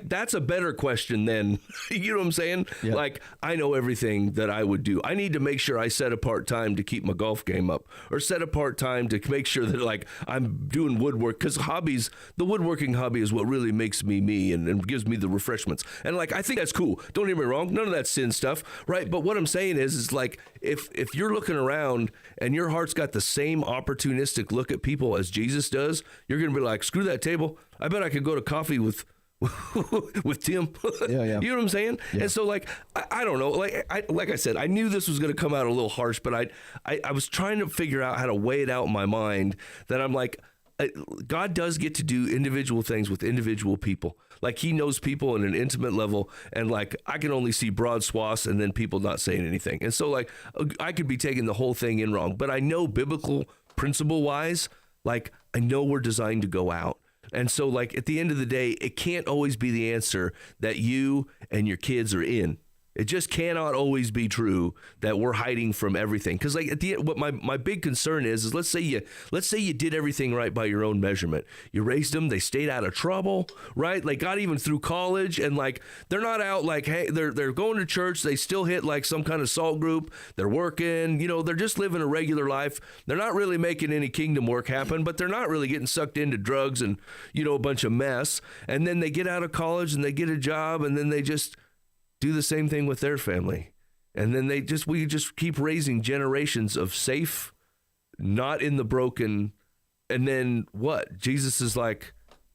that's a better question than, you know what I'm saying? Yeah. Like, I know everything that I would do. I need to make sure I set apart time to keep my golf game up, or set apart time to make sure that like I'm doing woodwork, because the woodworking hobby is what really makes me me and gives me the refreshments. And like, I think that's cool. Don't get me wrong. None of that sin stuff, right? But what I'm saying is like, if you're looking around and your heart's got the same opportunistic look at people as Jesus does, you're going to be like, screw that table. I bet I could go to coffee with Tim. Yeah. You know what I'm saying? Yeah. And so like, I don't know, like I said, I knew this was going to come out a little harsh, but I was trying to figure out how to weigh it out in my mind that I'm like, God does get to do individual things with individual people. Like he knows people in an intimate level, and like I can only see broad swaths and then people not saying anything. And so like I could be taking the whole thing in wrong, but I know biblical principle wise, like I know we're designed to go out. And so like at the end of the day, it can't always be the answer that you and your kids are in. It just cannot always be true that we're hiding from everything. Because like at the end, what my big concern is let's say you did everything right by your own measurement. You raised them, they stayed out of trouble, right? Like got even through college, and like they're not out like, hey, they're going to church, they still hit like some kind of salt group, they're working, you know, they're just living a regular life. They're not really making any kingdom work happen, but they're not really getting sucked into drugs and, you know, a bunch of mess. And then they get out of college and they get a job, and then they just do the same thing with their family. And then we just keep raising generations of safe, not in the broken. And then what? Jesus is like,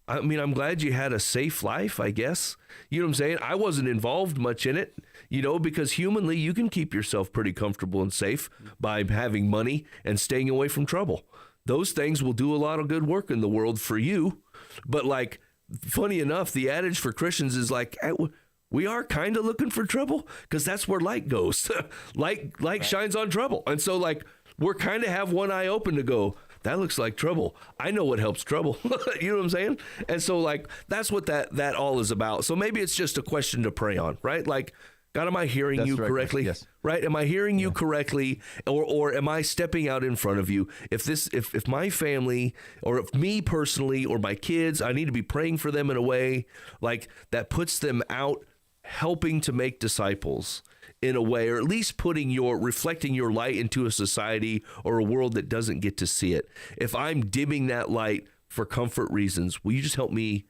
I mean, I'm glad you had a safe life, I guess. You know what I'm saying? I wasn't involved much in it, you know, because humanly you can keep yourself pretty comfortable and safe by having money and staying away from trouble. Those things will do a lot of good work in the world for you. But like, funny enough, the adage for Christians is like, we are kind of looking for trouble, because that's where light goes. light shines on trouble. And so like, we're kind of have one eye open to go, that looks like trouble. I know what helps trouble. You know what I'm saying? And so like, that's what that all is about. So maybe it's just a question to pray on, right? Like, God, am I hearing you correctly? Yes. Right? Am I hearing you correctly? Or am I stepping out in front of you? If my family, or if me personally, or my kids, I need to be praying for them in a way like that puts them out helping to make disciples in a way, or at least reflecting your light into a society or a world that doesn't get to see it. If I'm dimming that light for comfort reasons, will you just help me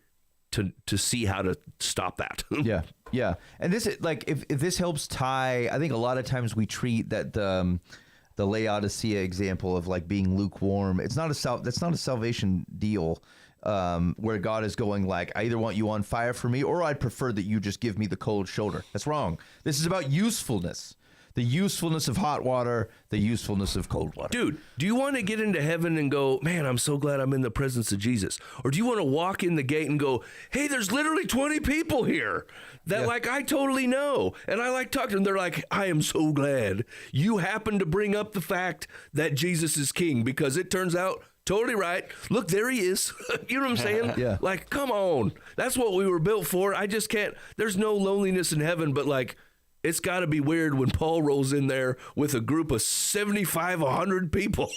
to see how to stop that? Yeah. And this is like, if this helps tie, I think a lot of times we treat that the Laodicea example of like being lukewarm. That's not a salvation deal. Where God is going like, I either want you on fire for me, or I'd prefer that you just give me the cold shoulder. That's wrong. This is about usefulness. The usefulness of hot water, the usefulness of cold water. Dude, do you want to get into heaven and go, man, I'm so glad I'm in the presence of Jesus? Or do you want to walk in the gate and go, hey, there's literally 20 people here that like I totally know, and I like talking to them. They're like, I am so glad you happened to bring up the fact that Jesus is king, because it turns out Totally right. Look, there he is. You know what I'm saying? Yeah. Like, come on. That's what we were built for. I just can't. There's no loneliness in heaven, but like, it's got to be weird when Paul rolls in there with a group of 75, 100 people,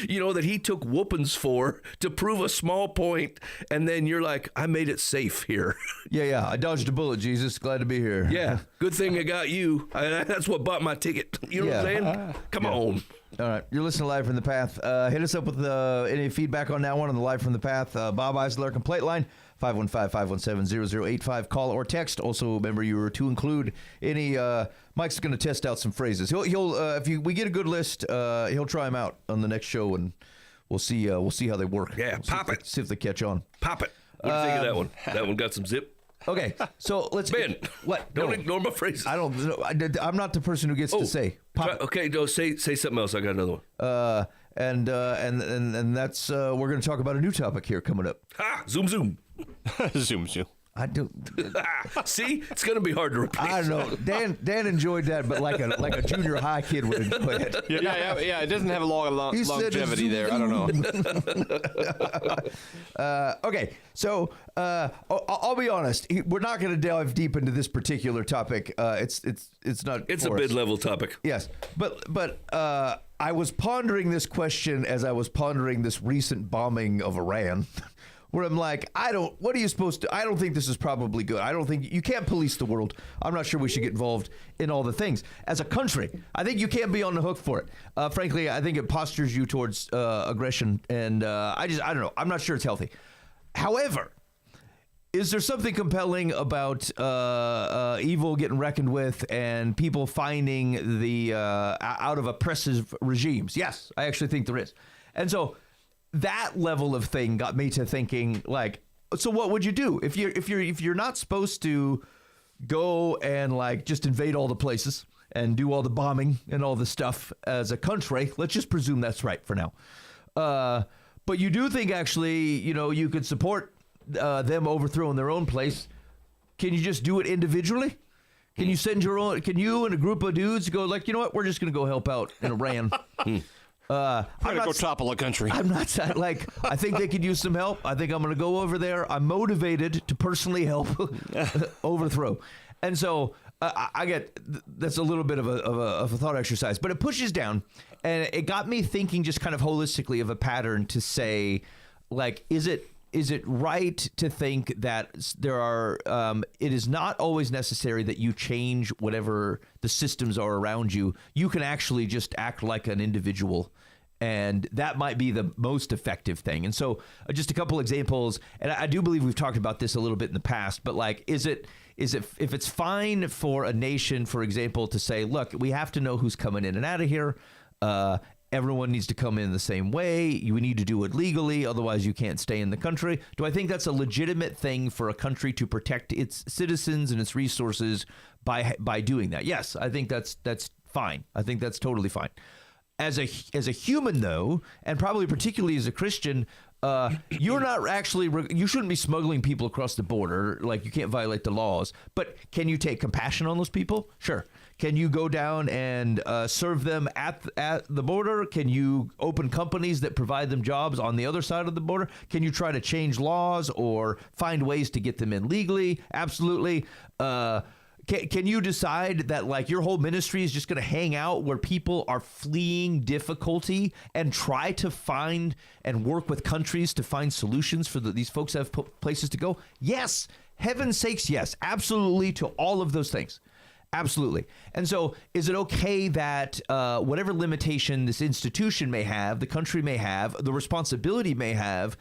you know, that he took whoopings for to prove a small point. And then you're like, I made it safe here. Yeah. I dodged a bullet, Jesus. Glad to be here. Yeah. Good thing I got you. That's what bought my ticket. You know what I'm saying? Come on. All right, you're listening to Live from the Path. Hit us up with any feedback on that one on the Live from the Path. Bob Eisler, complaint line, 515-517-0085. Call or text. Also, remember you were to include any. Mike's going to test out some phrases. He'll if we get a good list, he'll try them out on the next show, and we'll see how they work. Yeah, pop it. See if they catch on. Pop it. What do you think of that one? That one got some zip. Okay, so let's Ben, what? Don't No. ignore my phrases. I don't. No, I'm not the person who gets to say. Pop it. Okay, no, say something else. I got another one. And that's we're going to talk about a new topic here coming up. Ha! Zoom, zoom. Zoom. I do. See, it's gonna be hard to replace. I don't know. Dan enjoyed that, but like a junior high kid would enjoy it. Yeah. It doesn't have a long He said longevity there. I don't know. Okay, so I'll be honest. We're not going to delve deep into this particular topic. It's not. It's a for us. mid-level topic. Yes, but I was pondering this question as I was pondering this recent bombing of Iran. Where I'm like, what are you supposed to, I don't think this is probably good. I don't think, you can't police the world. I'm not sure we should get involved in all the things. As a country, I think you can't be on the hook for it. Frankly, I think it postures you towards aggression, and I don't know. I'm not sure it's healthy. However, is there something compelling about evil getting reckoned with and people finding the out of oppressive regimes? Yes, I actually think there is. And so that level of thing got me to thinking, like, so what would you do if you're not supposed to go and like just invade all the places and do all the bombing and all the stuff as a country? Let's just presume that's right for now. But you do think actually, you could support them overthrowing their own place. Can you just do it individually? Can you send your own? Can you and a group of dudes go like, you know what? We're just going to go help out in Iran. I'm gonna go topple a country. I'm not like, I think they could use some help. I think I'm going to go over there. I'm motivated to personally help overthrow. And so I get that's a little bit of a thought exercise, but it pushes down, and it got me thinking just kind of holistically of a pattern to say, like, is it right to think that there are it is not always necessary that you change whatever the systems are around you. You can actually just act like an individual, and that might be the most effective thing. And so just a couple examples, and I do believe we've talked about this a little bit in the past, but like, is it if it's fine for a nation, for example, to say, look, we have to know who's coming in and out of here, everyone needs to come in the same way. You need to do it legally. Otherwise, you can't stay in the country. Do I think that's a legitimate thing for a country to protect its citizens and its resources by doing that? Yes, I think that's fine. I think that's totally fine. As a human, though, and probably particularly as a Christian, you're not actually, you shouldn't be smuggling people across the border. Like, you can't violate the laws. But can you take compassion on those people? Sure. Can you go down and serve them at the border? Can you open companies that provide them jobs on the other side of the border? Can you try to change laws or find ways to get them in legally? Absolutely. Can you decide that like your whole ministry is just going to hang out where people are fleeing difficulty and try to find and work with countries to find solutions for these folks that have places to go? Yes. Heaven's sakes, yes. Absolutely to all of those things. Absolutely. And so is it okay that whatever limitation this institution may have, the country may have, the responsibility may have,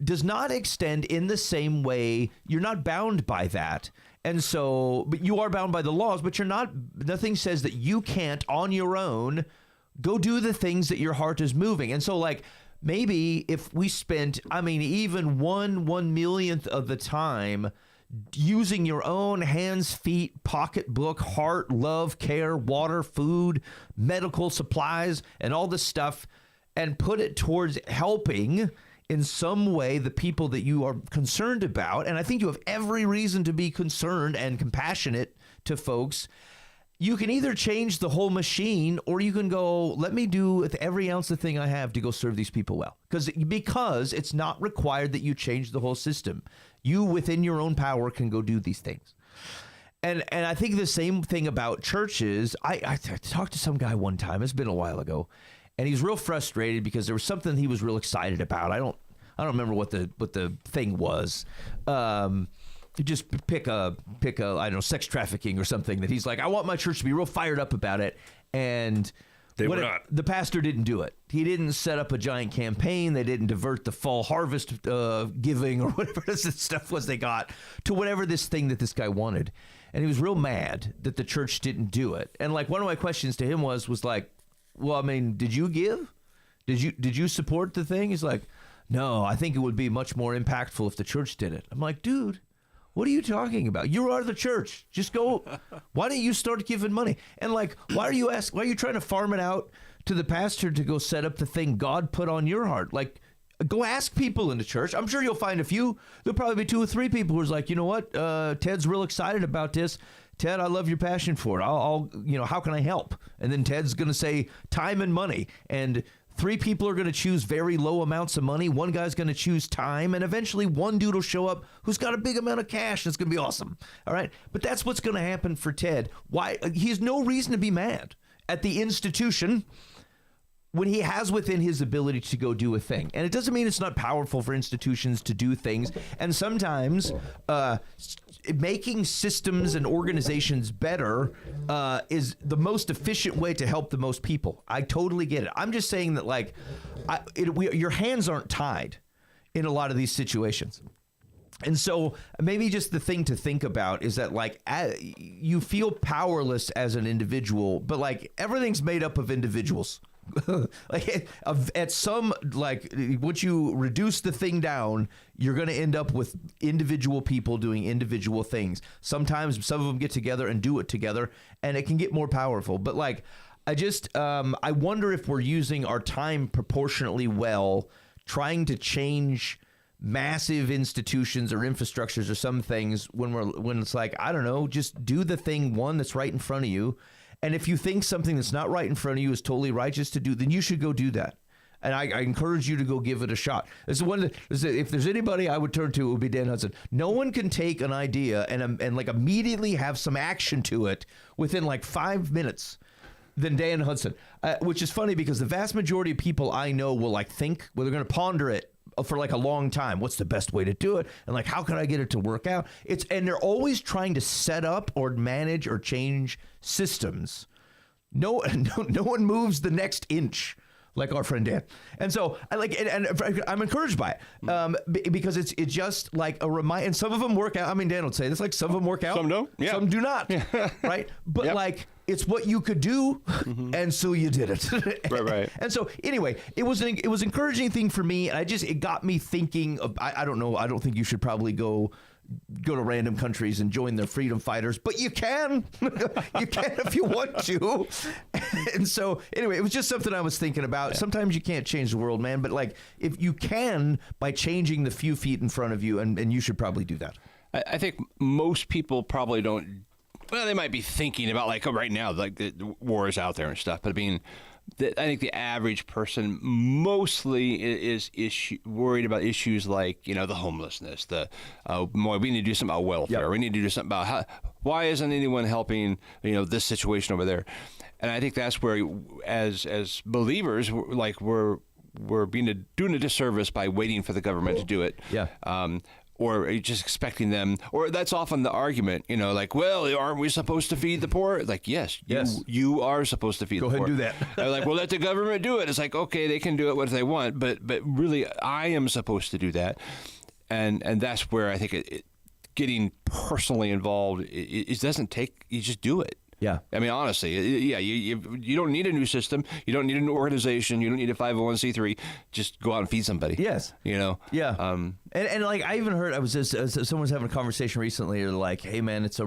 does not extend in the same way? You're not bound by that. And so, but you are bound by the laws, but you're not, nothing says that you can't on your own go do the things that your heart is moving. And so like, maybe if we spent, even 1/1,000,000th of the time using your own hands, feet, pocketbook, heart, love, care, water, food, medical supplies, and all this stuff, and put it towards helping in some way the people that you are concerned about. And I think you have every reason to be concerned and compassionate to folks. you can either change the whole machine, or you can go, let me do with every ounce of thing I have to go serve these people well. Because it's not required that you change the whole system. You, within your own power, can go do these things. And I think the same thing about churches. I talked to some guy one time, it's been a while ago, and he was real frustrated because there was something he was real excited about. I don't remember what the thing was. Just pick a I don't know, sex trafficking or something that he's like, I want my church to be real fired up about it. And They were not. The pastor didn't do it. He didn't set up a giant campaign. They didn't divert the fall harvest giving or whatever this stuff was they got to whatever this thing that this guy wanted. And he was real mad that the church didn't do it. And like one of my questions to him was like, well, I mean, did you give? Did you support the thing? He's like, no, I think it would be much more impactful if the church did it. I'm like, dude, what are you talking about? You are the church. Just go. Why don't you start giving money? And like, why are you trying to farm it out to the pastor to go set up the thing God put on your heart? Like, go ask people in the church. I'm sure you'll find a few. There'll probably be 2 or 3 people who's like, you know what? Ted's real excited about this. Ted, I love your passion for it. I'll how can I help? And then Ted's going to say time and money. And 3 people are going to choose very low amounts of money. 1 guy's going to choose time. And eventually 1 dude will show up who's got a big amount of cash. And it's going to be awesome. All right. But that's what's going to happen for Ted. Why? He has no reason to be mad at the institution when he has within his ability to go do a thing. And it doesn't mean it's not powerful for institutions to do things. And sometimes making systems and organizations better is the most efficient way to help the most people. I totally get it. I'm just saying that, like, your hands aren't tied in a lot of these situations. And so maybe just the thing to think about is that, like, you feel powerless as an individual, but like everything's made up of individuals. Like at some, like, once you reduce the thing down, you're going to end up with individual people doing individual things. Sometimes some of them get together and do it together, and it can get more powerful. But like, I wonder if we're using our time proportionately well, trying to change massive institutions or infrastructures or some things when it's like, I don't know, just do the thing that's right in front of you. And if you think something that's not right in front of you is totally righteous to do, then you should go do that. And I encourage you to go give it a shot. If there's anybody I would turn to, it would be Dan Hudson. No one can take an idea and like immediately have some action to it within like 5 minutes than Dan Hudson, which is funny because the vast majority of people I know will like think, well, they're going to ponder it for like a long time. What's the best way to do it? And like, how can I get it to work out? And they're always trying to set up or manage or change systems. No one moves the next inch like our friend Dan. And so I like it, and I'm encouraged by it because it's just like a reminder. And some of them work out. I mean, Dan would say this, like some of them work out. Some don't. Yeah. Some do not. Right. But Yep. like, it's what you could do, and so you did it. Right. And so anyway, it was an encouraging thing for me, and it got me thinking. I don't know. I don't think you should probably go to random countries and join their freedom fighters, but you can. You can if you want to. And so anyway, it was just something I was thinking about. Yeah. Sometimes you can't change the world, man, but like if you can by changing the few feet in front of you, and you should probably do that. I think most people probably don't. Well, they might be thinking about like right now, like the war is out there and stuff. But I mean, I think the average person mostly is worried about issues like, the homelessness, we need to do something about welfare. Yep. We need to do something about why isn't anyone helping, this situation over there? And I think that's where, as believers, like we're doing a disservice by waiting for the government to do it. Yeah. Or just expecting them, or that's often the argument, like, well, aren't we supposed to feed the poor? Like, yes. You are supposed to feed the poor. Go ahead and do that. They're like, well, let the government do it. It's like, okay, they can do it what they want, but really, I am supposed to do that. And that's where I think getting personally involved, it doesn't take, you just do it. Yeah. I mean, honestly, you don't need a new system. You don't need a new organization. You don't need a 501c3. Just go out and feed somebody. Yes. Yeah. And like I even heard, someone was having a conversation recently. They're like, hey man, it's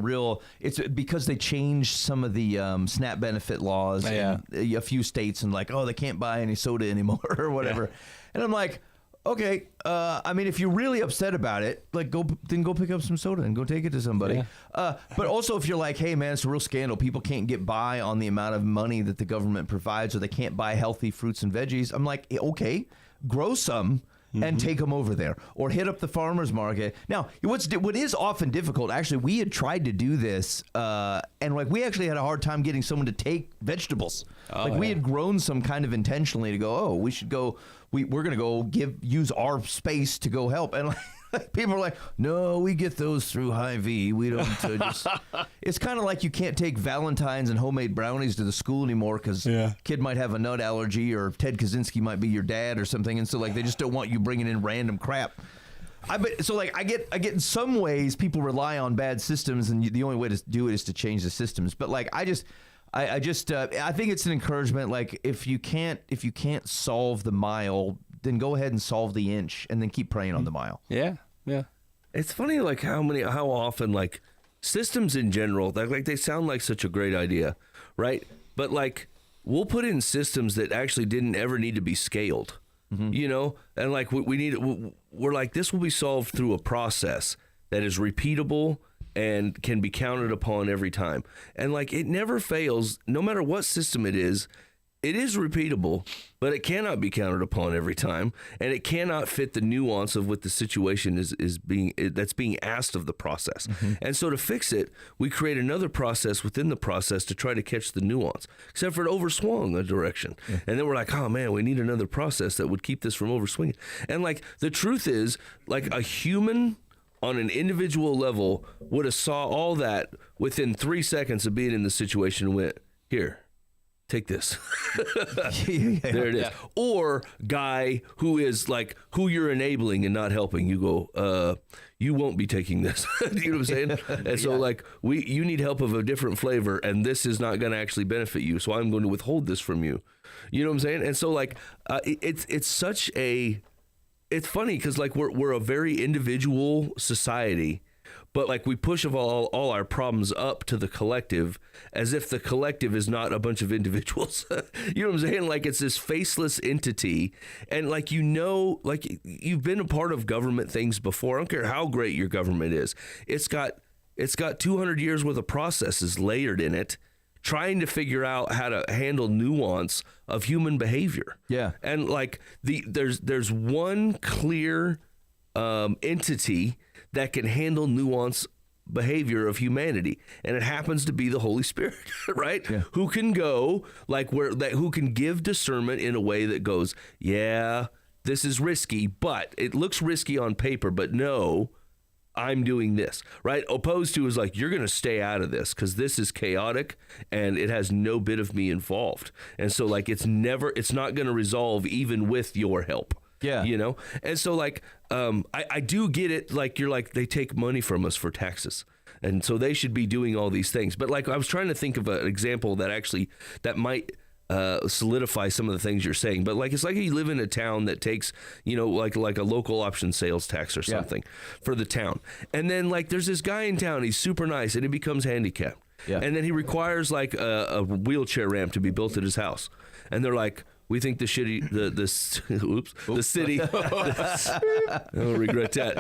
because they changed some of the SNAP benefit laws in a few states, and like, oh, they can't buy any soda anymore or whatever. Yeah. And I'm like, Okay. I mean, if you're really upset about it, like go pick up some soda and go take it to somebody. But also if you're like, hey man, it's a real scandal. People can't get by on the amount of money that the government provides, or they can't buy healthy fruits and veggies. I'm like, okay, grow some and take them over there, or hit up the farmer's market. Now, what is often difficult, actually, we had tried to do this, and like we actually had a hard time getting someone to take vegetables. We had grown some kind of intentionally to go, we should go, we're going to go use our space to go help. And like, people are like, no, we get those through Hy-Vee. We don't just. It's kind of like you can't take Valentines and homemade brownies to the school anymore because kid might have a nut allergy, or Ted Kaczynski might be your dad or something, and so like they just don't want you bringing in random crap. I get in some ways people rely on bad systems, and the only way to do it is to change the systems. But like I think it's an encouragement. Like if you can't solve the mile, then go ahead and solve the inch, and then keep praying on the mile. Yeah. It's funny, like how often like systems in general, like they sound like such a great idea, right? But like we'll put in systems that actually didn't ever need to be scaled, you know? And like we're like, this will be solved through a process that is repeatable and can be counted upon every time. And like it never fails, no matter what system it is repeatable, but it cannot be counted upon every time, and it cannot fit the nuance of what the situation is being asked of the process. And so to fix it, we create another process within the process to try to catch the nuance, except for it overswung a direction. And then we're like, oh man, we need another process that would keep this from overswinging. And like the truth is, like a human on an individual level would have saw all that within 3 seconds of being in the situation and went, here, take this. There it is. Or guy who is like, who you're enabling and not helping, you go, you won't be taking this. You know what I'm saying? And so like you need help of a different flavor, and this is not going to actually benefit you, so I'm going to withhold this from you. You know what I'm saying? And so like it's such a, it's funny because like we're a very individual society, but like we push all our problems up to the collective as if the collective is not a bunch of individuals. You know what I'm saying? Like it's this faceless entity. And like, like you've been a part of government things before. I don't care how great your government is. It's got 200 years worth of processes layered in it, trying to figure out how to handle nuance of human behavior. Yeah. And like there's one clear entity that can handle nuance behavior of humanity, and it happens to be the Holy Spirit, right? Yeah. Who can go like who can give discernment in a way that goes, yeah, this is risky, but it looks risky on paper, but no, I'm doing this, right? Opposed to is like, you're going to stay out of this because this is chaotic and it has no bit of me involved. And so like, it's not going to resolve even with your help. Yeah. You know? And so like, I do get it. Like you're like, they take money from us for taxes. And so they should be doing all these things. But like, I was trying to think of an example that might solidify some of the things you're saying. But like, it's like you live in a town that takes, you know, like a local option sales tax or something for the town. And then like, there's this guy in town, he's super nice and he becomes handicapped. Yeah. And then he requires like a wheelchair ramp to be built at his house. And they're like, we think the city, the city, I'll regret that.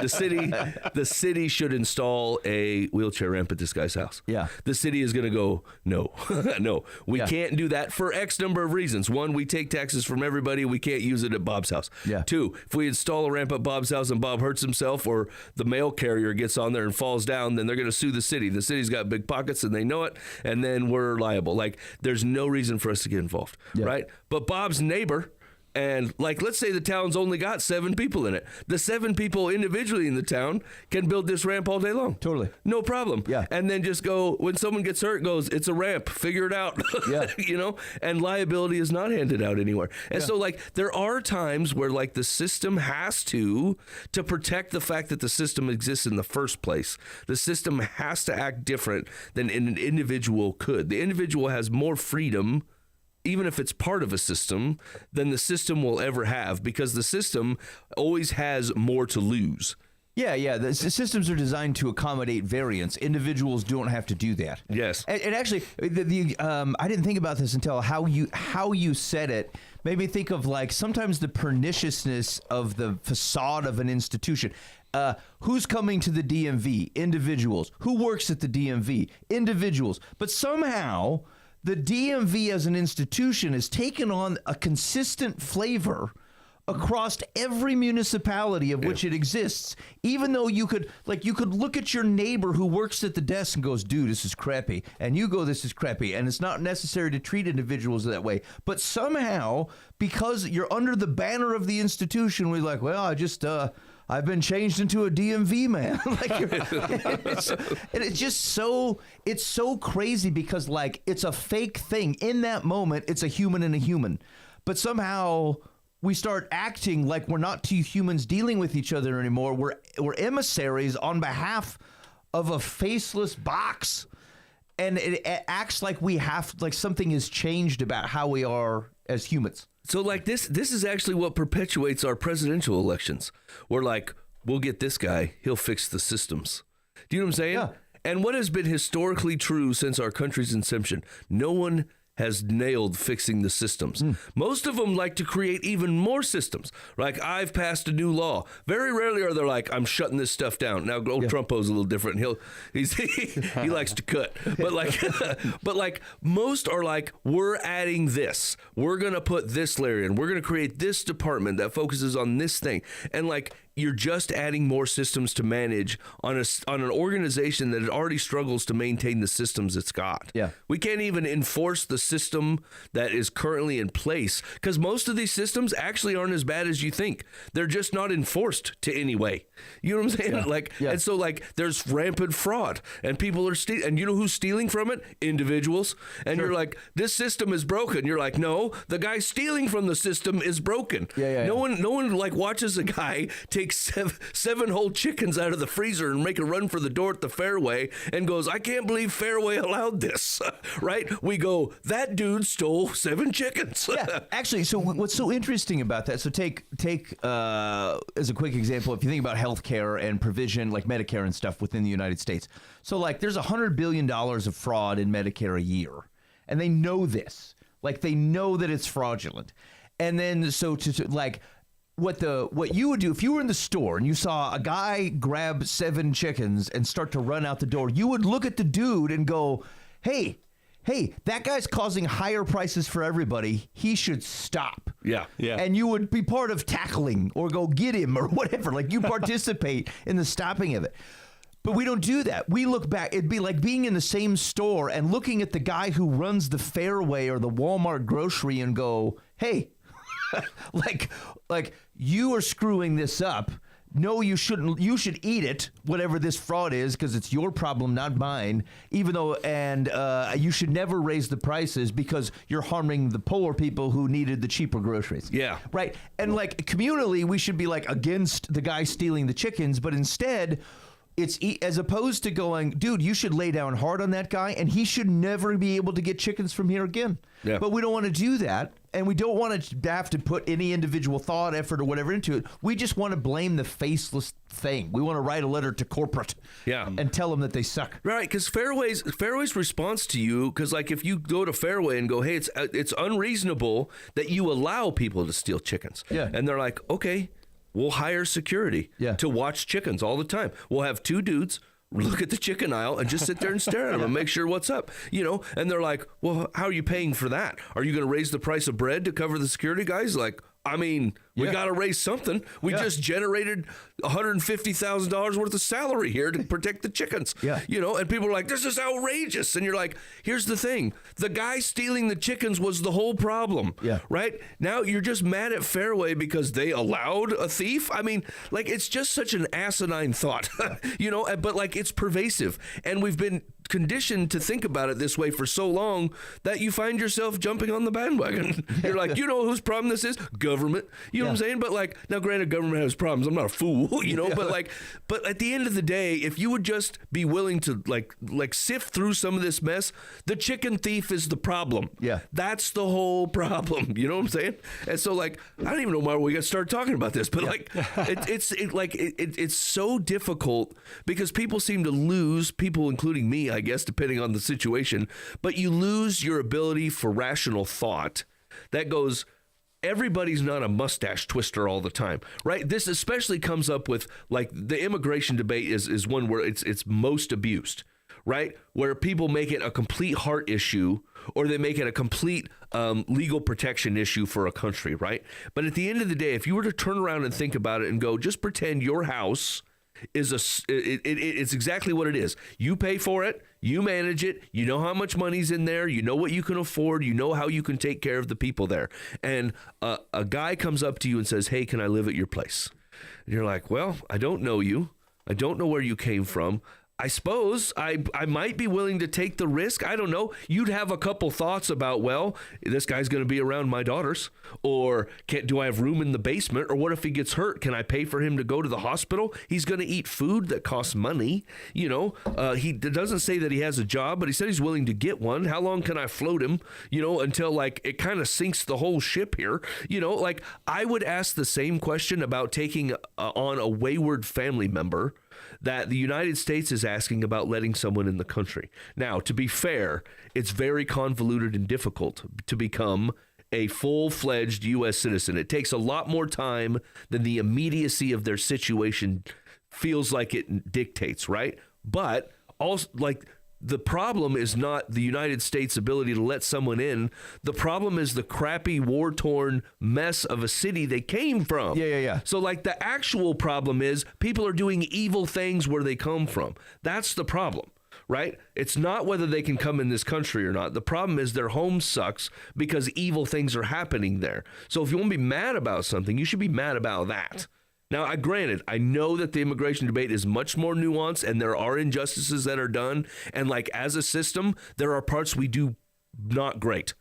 The city should install a wheelchair ramp at this guy's house. Yeah. The city is going to go, no, no, we can't do that for X number of reasons. One, we take taxes from everybody. We can't use it at Bob's house. Yeah. Two, if we install a ramp at Bob's house and Bob hurts himself or the mail carrier gets on there and falls down, then they're going to sue the city. The city's got big pockets and they know it. And then we're liable. Like there's no reason for us to get involved. Yeah. Right. But Bob's neighbor, and like let's say the town's only got 7 people in it, the 7 people individually in the town can build this ramp all day long, totally no problem. Yeah. And then just go, when someone gets hurt, goes, it's a ramp, figure it out. Yeah. You know, and liability is not handed out anywhere. And so like there are times where like the system has to protect the fact that the system exists in the first place. The system has to act different than an individual could. The individual has more freedom, even if it's part of a system, than the system will ever have, because the system always has more to lose. Yeah. The systems are designed to accommodate variance. Individuals don't have to do that. Yes. And actually, I didn't think about this until how you said it. Made me think of like sometimes the perniciousness of the facade of an institution. Who's coming to the DMV? Individuals. Who works at the DMV? Individuals. But somehow the DMV as an institution has taken on a consistent flavor across every municipality of which it exists, even though you could look at your neighbor who works at the desk and goes, dude, this is crappy. And you go, this is crappy. And it's not necessary to treat individuals that way. But somehow, because you're under the banner of the institution, we're like, well, I've been changed into a DMV man. It's so crazy because like it's a fake thing. In that moment, it's a human and a human. But somehow we start acting like we're not two humans dealing with each other anymore. We're emissaries on behalf of a faceless box. And it acts like something has changed about how we are as humans. So like this is actually what perpetuates our presidential elections. We're like, we'll get this guy, he'll fix the systems. Do you know what I'm saying? Yeah. And what has been historically true since our country's inception, no one has nailed fixing the systems. Most of them like to create even more systems. Like, I've passed a new law. Very rarely are they like, I'm shutting this stuff down. Now, old Trumpo's a little different. He likes to cut. But like most are like, we're adding this. We're going to put this layer in. We're going to create this department that focuses on this thing. And like, you're just adding more systems to manage on an organization that already struggles to maintain the systems it's got. Yeah. We can't even enforce the system that is currently in place because most of these systems actually aren't as bad as you think. They're just not enforced to any way. You know what I'm saying? And so like there's rampant fraud and people are stealing. And you know who's stealing from it? Individuals. And you're like, this system is broken. You're like, no, the guy stealing from the system is broken. No one like watches a guy take seven whole chickens out of the freezer and make a run for the door at the Fairway and goes, I can't believe Fairway allowed this, right? We go, that dude stole 7 chickens. Yeah, actually, so what's so interesting about that, so take as a quick example, if you think about healthcare and provision, like Medicare and stuff within the United States. So like there's $100 billion of fraud in Medicare a year. And they know this. Like they know that it's fraudulent. And then so to like, what you would do if you were in the store and you saw a guy grab 7 chickens and start to run out the door, you would look at the dude and go, hey, that guy's causing higher prices for everybody. He should stop. Yeah. And you would be part of tackling or go get him or whatever. Like you participate in the stopping of it. But we don't do that. We look back. It'd be like being in the same store and looking at the guy who runs the Fairway or the Walmart grocery and go, hey, like you are screwing this up. No, you shouldn't. You should eat it, whatever this fraud is, because it's your problem, not mine. Even though, and you should never raise the prices because you're harming the poor people who needed the cheaper groceries. Yeah. Right. And like communally, we should be like against the guy stealing the chickens, but instead, it's as opposed to going, dude, you should lay down hard on that guy, and he should never be able to get chickens from here again. Yeah. But we don't want to do that, and we don't want to have to put any individual thought, effort, or whatever into it. We just want to blame the faceless thing. We want to write a letter to corporate, and tell them that they suck. Right, because Fairway's response to you, because like if you go to Fairway and go, hey, it's unreasonable that you allow people to steal chickens, and they're like, okay. We'll hire security to watch chickens all the time. We'll have 2 dudes look at the chicken aisle and just sit there and stare at them and make sure what's up, and they're like, well, how are you paying for that? Are you going to raise the price of bread to cover the security guys? Like, I mean, we got to raise something. We just generated $150,000 worth of salary here to protect the chickens. And people are like, this is outrageous. And you're like, here's the thing. The guy stealing the chickens was the whole problem. Right? Now you're just mad at Fairway because they allowed a thief. I mean, like, it's just such an asinine thought, but like it's pervasive. And we've been conditioned to think about it this way for so long that you find yourself jumping on the bandwagon. You're like, you know whose problem this is? Government. You know what I'm saying? But like, now granted, government has problems. I'm not a fool, you know, but at the end of the day, if you would just be willing to like sift through some of this mess, the chicken thief is the problem. Yeah. That's the whole problem. You know what I'm saying? And so like, I don't even know why we got started talking about this, but like, it's so difficult because people seem to lose, people including me, I guess, depending on the situation, but you lose your ability for rational thought that goes, everybody's not a mustache twister all the time, right? This especially comes up with like the immigration debate is one where it's most abused, right? Where people make it a complete heart issue or they make it a complete legal protection issue for a country, right? But at the end of the day, if you were to turn around and think about it and go, just pretend your house is it's exactly what it is. You pay for it, you manage it, you know how much money's in there, you know what you can afford, you know how you can take care of the people there. And a guy comes up to you and says, hey, can I live at your place? And you're like, well, I don't know you. I don't know where you came from. I suppose I might be willing to take the risk. I don't know. You'd have a couple thoughts about, well, this guy's going to be around my daughters, or do I have room in the basement? Or what if he gets hurt? Can I pay for him to go to the hospital? He's going to eat food that costs money. You know, he doesn't say that he has a job, but he said he's willing to get one. How long can I float him? You know, until like it kind of sinks the whole ship here. You know, like I would ask the same question about taking on a wayward family member that the United States is asking about letting someone in the country. Now, to be fair, it's very convoluted and difficult to become a full-fledged U.S. citizen. It takes a lot more time than the immediacy of their situation feels like it dictates, right? But also, like, the problem is not the United States' ability to let someone in. The problem is the crappy, war-torn mess of a city they came from. Yeah. So, like, the actual problem is people are doing evil things where they come from. That's the problem, right? It's not whether they can come in this country or not. The problem is their home sucks because evil things are happening there. So if you want to be mad about something, you should be mad about that. Now, granted, I know that the immigration debate is much more nuanced and there are injustices that are done. And like as a system, there are parts we do not great,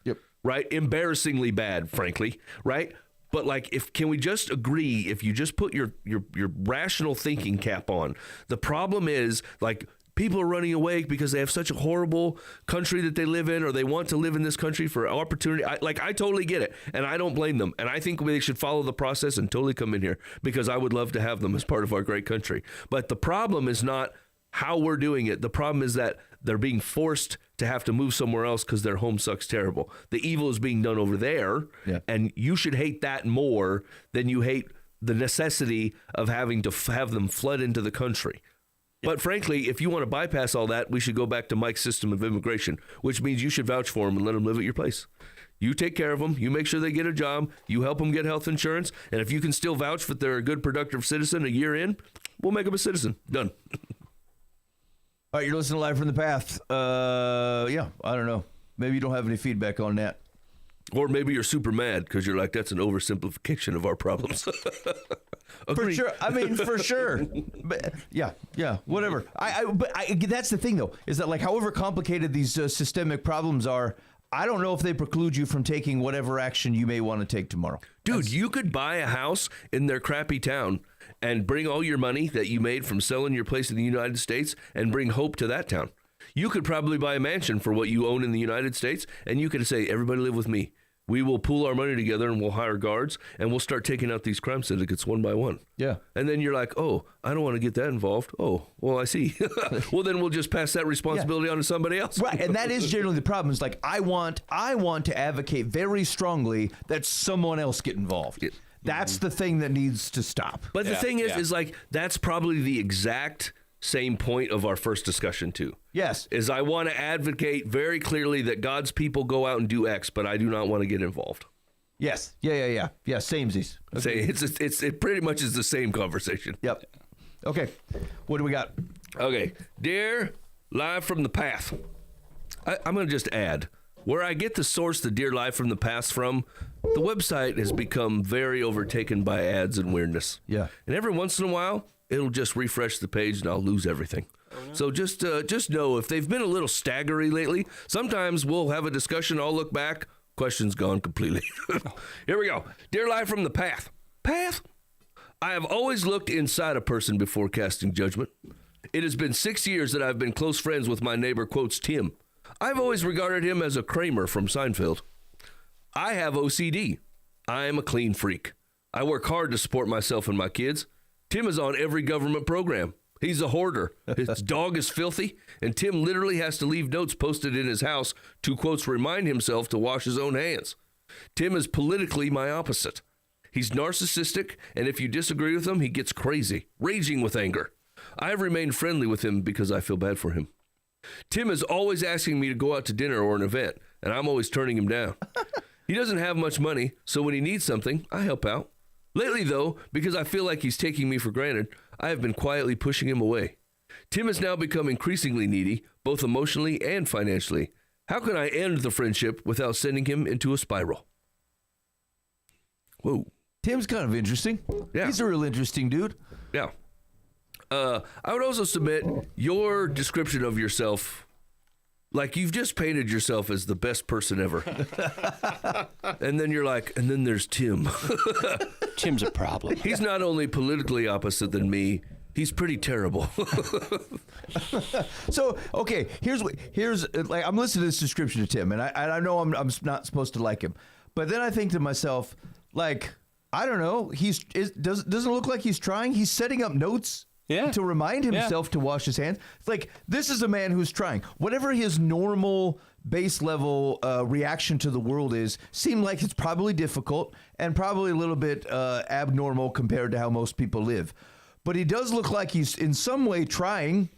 right? Embarrassingly bad, frankly, right? But like, can we just agree, if you just put your rational thinking cap on, the problem is like, people are running away because they have such a horrible country that they live in, or they want to live in this country for opportunity. I totally get it, and I don't blame them. And I think they should follow the process and totally come in here because I would love to have them as part of our great country. But the problem is not how we're doing it. The problem is that they're being forced to have to move somewhere else because their home sucks terrible. The evil is being done over there, and you should hate that more than you hate the necessity of having to have them flood into the country. But frankly, if you want to bypass all that, we should go back to Mike's system of immigration, which means you should vouch for them and let them live at your place. You take care of them. You make sure they get a job. You help them get health insurance. And if you can still vouch that they're a good, productive citizen a year in, we'll make them a citizen. Done. All right, you're listening to Live from the Path. Yeah, I don't know. Maybe you don't have any feedback on that. Or maybe you're super mad because you're like, that's an oversimplification of our problems. For sure. I mean, for sure. But yeah, whatever. But that's the thing, though, is that like however complicated these systemic problems are, I don't know if they preclude you from taking whatever action you may want to take tomorrow. Dude, you could buy a house in their crappy town and bring all your money that you made from selling your place in the United States and bring hope to that town. You could probably buy a mansion for what you own in the United States, and you could say, everybody live with me. We will pool our money together and we'll hire guards and we'll start taking out these crime syndicates one by one. Yeah. And then you're like, oh, I don't want to get that involved. Oh, well, I see. Well, then we'll just pass that responsibility on to somebody else. Right. And that is generally the problem. It's like, I want to advocate very strongly that someone else get involved. That's the thing that needs to stop. But the thing is like, that's probably the exact same point of our first discussion too. Yes. Is I want to advocate very clearly that God's people go out and do X, but I do not want to get involved. Yes. Yeah. Samesies. Okay. It pretty much is the same conversation. Yep. Okay. What do we got? Okay. Dear Live from the Path. I'm going to just add, where I get to source the Dear Live from the Path from, the website has become very overtaken by ads and weirdness. Yeah. And every once in a while, it'll just refresh the page and I'll lose everything. So just know if they've been a little staggery lately, sometimes we'll have a discussion, I'll look back, question's gone completely. Here we go. Dear Live from the Path. Path? I have always looked inside a person before casting judgment. It has been 6 years that I've been close friends with my neighbor, quotes Tim. I've always regarded him as a Kramer from Seinfeld. I have OCD. I am a clean freak. I work hard to support myself and my kids. Tim is on every government program. He's a hoarder. His dog is filthy, and Tim literally has to leave notes posted in his house to, quotes, remind himself to wash his own hands. Tim is politically my opposite. He's narcissistic, and if you disagree with him, he gets crazy, raging with anger. I have remained friendly with him because I feel bad for him. Tim is always asking me to go out to dinner or an event, and I'm always turning him down. He doesn't have much money, so when he needs something, I help out. Lately, though, because I feel like he's taking me for granted, I have been quietly pushing him away. Tim has now become increasingly needy, both emotionally and financially. How can I end the friendship without sending him into a spiral? Whoa. Tim's kind of interesting. Yeah. He's a real interesting dude. Yeah. I would also submit your description of yourself, like you've just painted yourself as the best person ever. And then you're like, and then there's Tim. Tim's a problem. He's not only politically opposite than me, he's pretty terrible. So, okay, here's like I'm listening to this description of Tim, and I know I'm not supposed to like him, but then I think to myself, like, I don't know, doesn't look like he's trying. He's setting up notes. Yeah. To remind himself to wash his hands. It's like, this is a man who's trying. Whatever his normal base level reaction to the world is, seemed like it's probably difficult and probably a little bit abnormal compared to how most people live. But he does look like he's in some way trying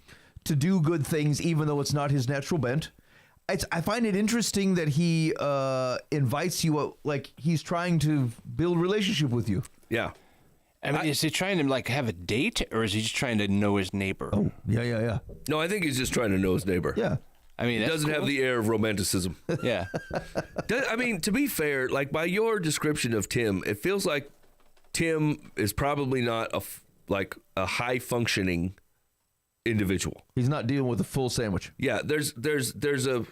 to do good things, even though it's not his natural bent. I find it interesting that he invites you, like he's trying to build a relationship with you. Yeah. I mean, is he trying to like have a date, or is he just trying to know his neighbor? Oh, yeah. No, I think he's just trying to know his neighbor. Yeah. I mean, He that's doesn't cool. have the air of romanticism. Yeah. I mean, to be fair, like by your description of Tim, it feels like Tim is probably not a high functioning individual. He's not dealing with a full sandwich. Yeah, there's a,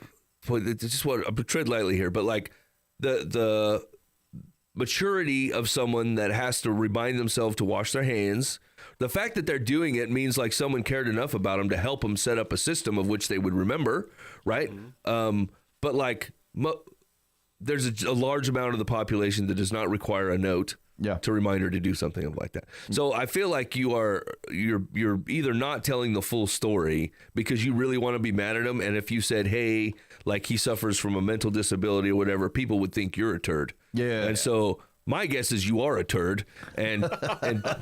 boy, it's just what I tread lightly here, but like the maturity of someone that has to remind themselves to wash their hands. The fact that they're doing it means like someone cared enough about them to help them set up a system of which they would remember, right? But like there's a large amount of the population that does not require a note to remind her to do something like that. So I feel like you're either not telling the full story because you really want to be mad at him, and if you said, hey, like he suffers from a mental disability or whatever, people would think you're a turd. Yeah. And so my guess is you are a turd, and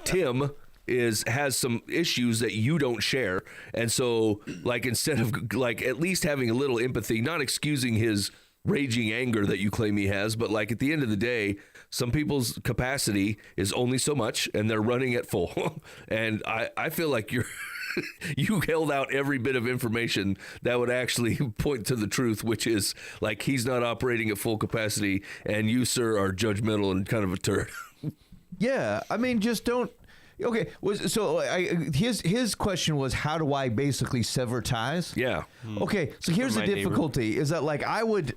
Tim has some issues that you don't share, and so like instead of like at least having a little empathy, not excusing his raging anger that you claim he has, but like at the end of the day, some people's capacity is only so much, and they're running at full. And I feel like you held out every bit of information that would actually point to the truth, which is like he's not operating at full capacity, and you, sir, are judgmental and kind of a turd. Yeah, I mean, just don't. Okay, his question was, how do I basically sever ties? Yeah. Okay, so here's the my neighbor. difficulty: is that like I would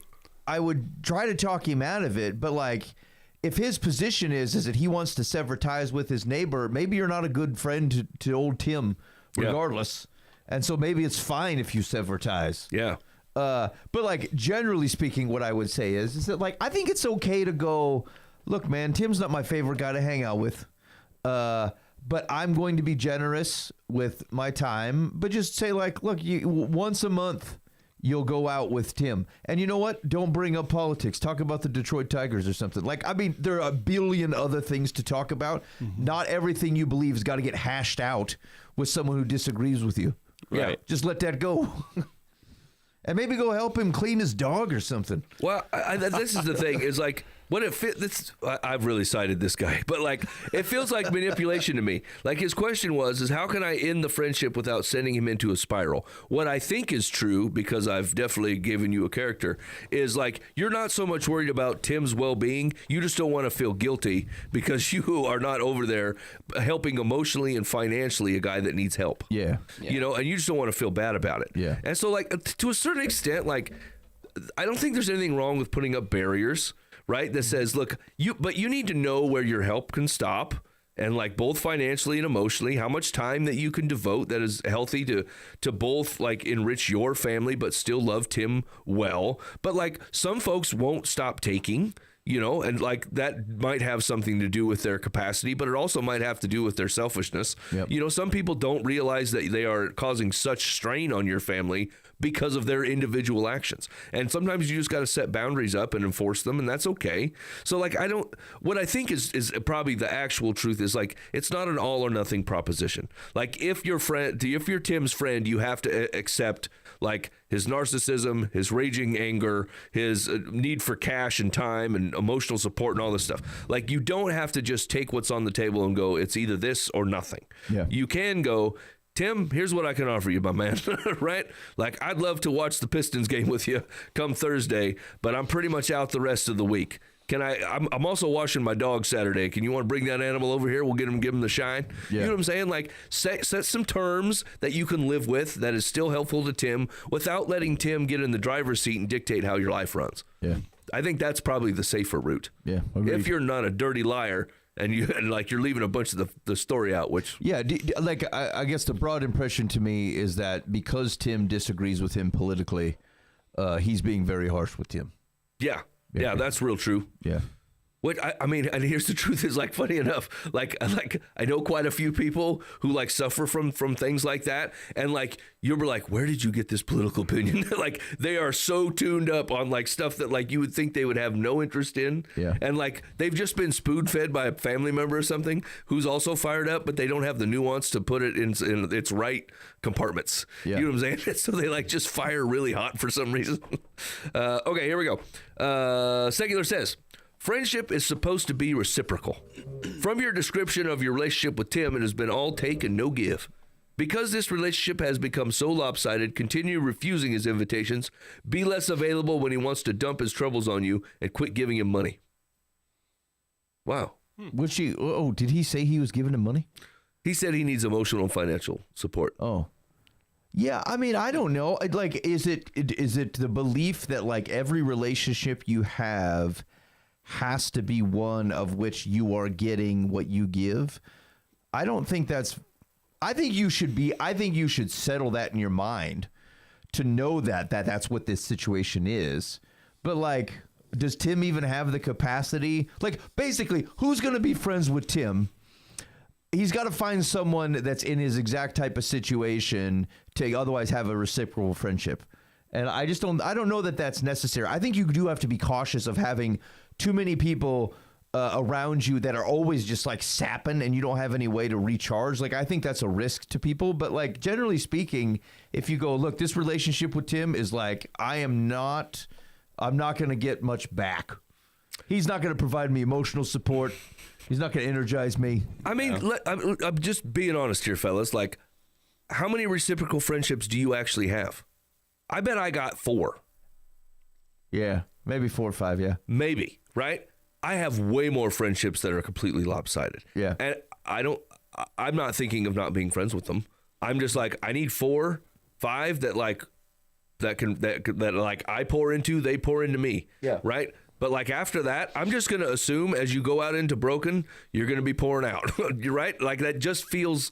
try to talk him out of it, but like if his position is that he wants to sever ties with his neighbor, maybe you're not a good friend to old Tim, regardless, and so maybe it's fine if you sever ties. Yeah. But like generally speaking, what I would say is that like I think it's okay to go, look, man, Tim's not my favorite guy to hang out with, but I'm going to be generous with my time. But just say like, look, once a month you'll go out with Tim, and you know what? Don't bring up politics. Talk about the Detroit Tigers or something. Like, I mean, there are a billion other things to talk about. Not everything you believe has got to get hashed out with someone who disagrees with you. Right. Just let that go. And maybe go help him clean his dog or something. Well, this is the thing, is like What it fit? This I've really cited this guy, but like it feels like manipulation to me. Like his question is how can I end the friendship without sending him into a spiral? What I think is true, because I've definitely given you a character, is like you're not so much worried about Tim's well-being. You just don't want to feel guilty because you are not over there helping emotionally and financially a guy that needs help. Yeah. You know, and you just don't want to feel bad about it. Yeah. And so like to a certain extent, like I don't think there's anything wrong with putting up barriers, right? That says, look, but you need to know where your help can stop, and like both financially and emotionally, how much time that you can devote that is healthy to both like enrich your family, but still love Tim well. But like some folks won't stop taking, you know, and like that might have something to do with their capacity, but it also might have to do with their selfishness. Yep. You know, some people don't realize that they are causing such strain on your family because of their individual actions. And sometimes you just got to set boundaries up and enforce them, and that's okay. So like what I think is probably the actual truth is like it's not an all or nothing proposition. Like if you're Tim's friend, you have to accept like his narcissism, his raging anger, his need for cash and time and emotional support and all this stuff. Like you don't have to just take what's on the table and go, it's either this or nothing. Yeah. You can go, Tim, here's what I can offer you, my man, right? Like, I'd love to watch the Pistons game with you come Thursday, but I'm pretty much out the rest of the week. I'm also washing my dog Saturday. Can you want to bring that animal over here? We'll give him the shine. Yeah. You know what I'm saying? Like, set some terms that you can live with that is still helpful to Tim without letting Tim get in the driver's seat and dictate how your life runs. Yeah. I think that's probably the safer route. Yeah, agreed. If you're not a dirty liar and you're leaving a bunch of the story out, which Yeah, I guess the broad impression to me is that because Tim disagrees with him politically, he's being very harsh with Tim. yeah, that's real true. Yeah. What I mean, and here's the truth is like funny enough, like I know quite a few people who like suffer from things like that, and like you'll be like, where did you get this political opinion? Like they are so tuned up on like stuff that like you would think they would have no interest in, Yeah. and like they've just been spoon fed by a family member or something who's also fired up, but they don't have the nuance to put it in its right compartments. Yeah. You know what I'm saying? So they like just fire really hot for some reason. Okay, here we go. Secular says, friendship is supposed to be reciprocal. From your description of your relationship with Tim, it has been all take and no give. Because this relationship has become so lopsided, continue refusing his invitations, be less available when he wants to dump his troubles on you, and quit giving him money. Wow. Did he say he was giving him money? He said he needs emotional and financial support. Oh. Yeah, I mean, I don't know. Like, is it the belief that like every relationship you have has to be one of which you are getting what you give? I don't think that's. I think you should settle that in your mind to know that's what this situation is. But like, does Tim even have the capacity? Like, basically, who's going to be friends with Tim? He's got to find someone that's in his exact type of situation to otherwise have a reciprocal friendship. And I don't know that that's necessary. I think you do have to be cautious of having too many people around you that are always just like sapping and you don't have any way to recharge. Like, I think that's a risk to people. But like, generally speaking, if you go, look, this relationship with Tim is like, I'm not going to get much back. He's not going to provide me emotional support. He's not going to energize me. I mean, I'm just being honest here, fellas. Like, how many reciprocal friendships do you actually have? I bet I got 4. Yeah, maybe 4 or 5, yeah. Maybe, right? I have way more friendships that are completely lopsided. Yeah. And I'm not thinking of not being friends with them. I'm just like, I need 4, 5 that I pour into, they pour into me. Yeah. Right? But like after that, I'm just going to assume as you go out into broken, you're going to be pouring out. You're right? Like that just feels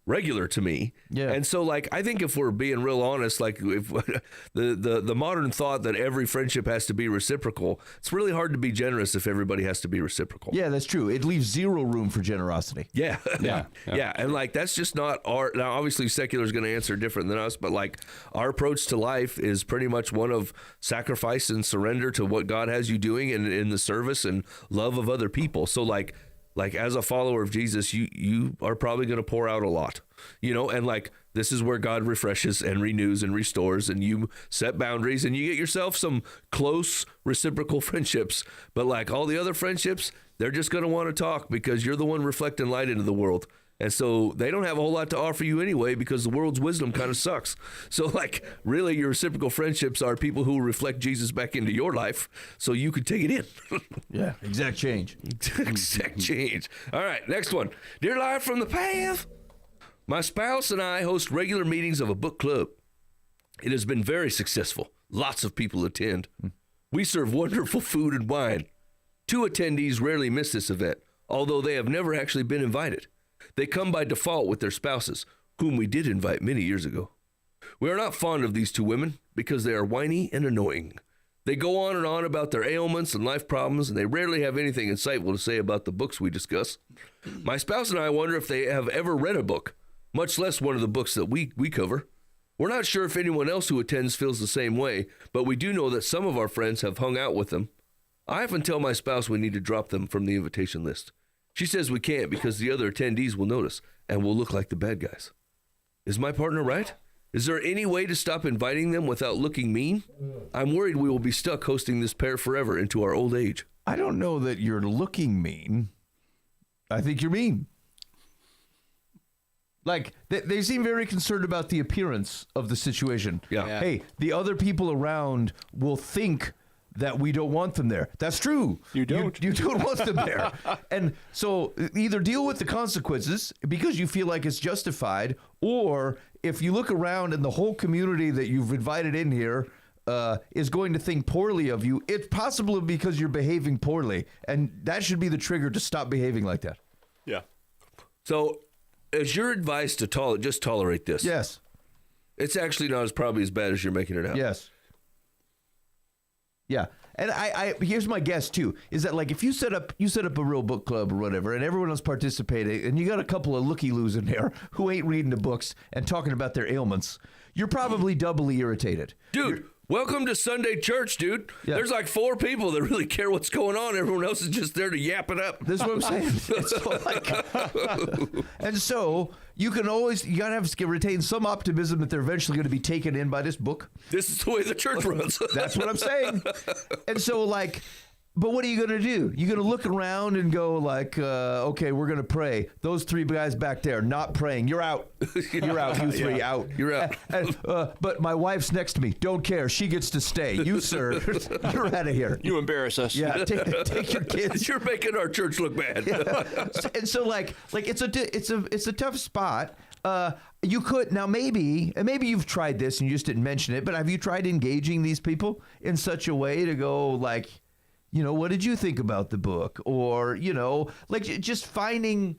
regular to me. Yeah. And so like I think if we're being real honest, like if the modern thought that every friendship has to be reciprocal, it's really hard to be generous if everybody has to be reciprocal. Yeah, that's true. It leaves zero room for generosity. Yeah. Yeah. Yeah. And like, that's just not our, now obviously secular is going to answer different than us, but like our approach to life is pretty much one of sacrifice and surrender to what God has you doing in the service and love of other people. So like as a follower of Jesus, you are probably going to pour out a lot, you know, and like This is where God refreshes and renews and restores, and you set boundaries and you get yourself some close reciprocal friendships. But like all the other friendships, they're just going to want to talk because you're the one reflecting light into the world. And so they don't have a whole lot to offer you anyway because the world's wisdom kind of sucks. So like really your reciprocal friendships are people who reflect Jesus back into your life so you could take it in. Yeah, exact change. Exact change. All right, next one. Dear Live from the Path. My spouse and I host regular meetings of a book club. It has been very successful. Lots of people attend. We serve wonderful food and wine. 2 attendees rarely miss this event, although they have never actually been invited. They come by default with their spouses, whom we did invite many years ago. We are not fond of these 2 women because they are whiny and annoying. They go on and on about their ailments and life problems, and they rarely have anything insightful to say about the books we discuss. My spouse and I wonder if they have ever read a book, much less one of the books that we cover. We're not sure if anyone else who attends feels the same way, but we do know that some of our friends have hung out with them. I often tell my spouse we need to drop them from the invitation list. She says we can't because the other attendees will notice and will look like the bad guys. Is my partner right? Is there any way to stop inviting them without looking mean? I'm worried we will be stuck hosting this pair forever into our old age. I don't know that you're looking mean. I think you're mean. Like, they seem very concerned about the appearance of the situation. Yeah. Hey, the other people around will think that we don't want them there. That's true. You don't. You don't want them there. And so either deal with the consequences because you feel like it's justified, or if you look around and the whole community that you've invited in here is going to think poorly of you, it's possibly because you're behaving poorly. And that should be the trigger to stop behaving like that. Yeah. So, is your advice to just tolerate this? Yes. It's actually not probably as bad as you're making it out. Yes. Yeah. And I here's my guess too, is that like if you set up a real book club or whatever and everyone else participating and you got a couple of looky-loos in there who ain't reading the books and talking about their ailments, you're probably doubly irritated. Dude, welcome to Sunday church, dude. Yeah. There's like 4 people that really care what's going on. Everyone else is just there to yap it up. This is what I'm saying. And so you gotta retain some optimism that they're eventually going to be taken in by this book. This is the way the church runs. That's what I'm saying. And so like, but what are you going to do? You're going to look around and go like, okay, we're going to pray. Those 3 guys back there not praying. You're out. You're out. You 3 out. You're out. But my wife's next to me. Don't care. She gets to stay. You, sir, you're out of here. You embarrass us. Yeah, take your kids. You're making our church look bad. And so like it's a tough spot. You could now maybe you've tried this and you just didn't mention it, but have you tried engaging these people in such a way to go like, you know, what did you think about the book? Or, you know, like just finding,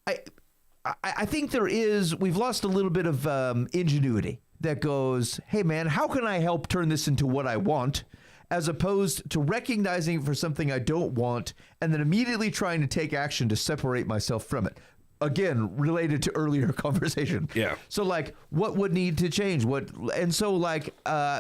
I think we've lost a little bit of ingenuity that goes, hey man, how can I help turn this into what I want? As opposed to recognizing it for something I don't want and then immediately trying to take action to separate myself from it. Again, related to earlier conversation. Yeah. So like, what would need to change? And so like,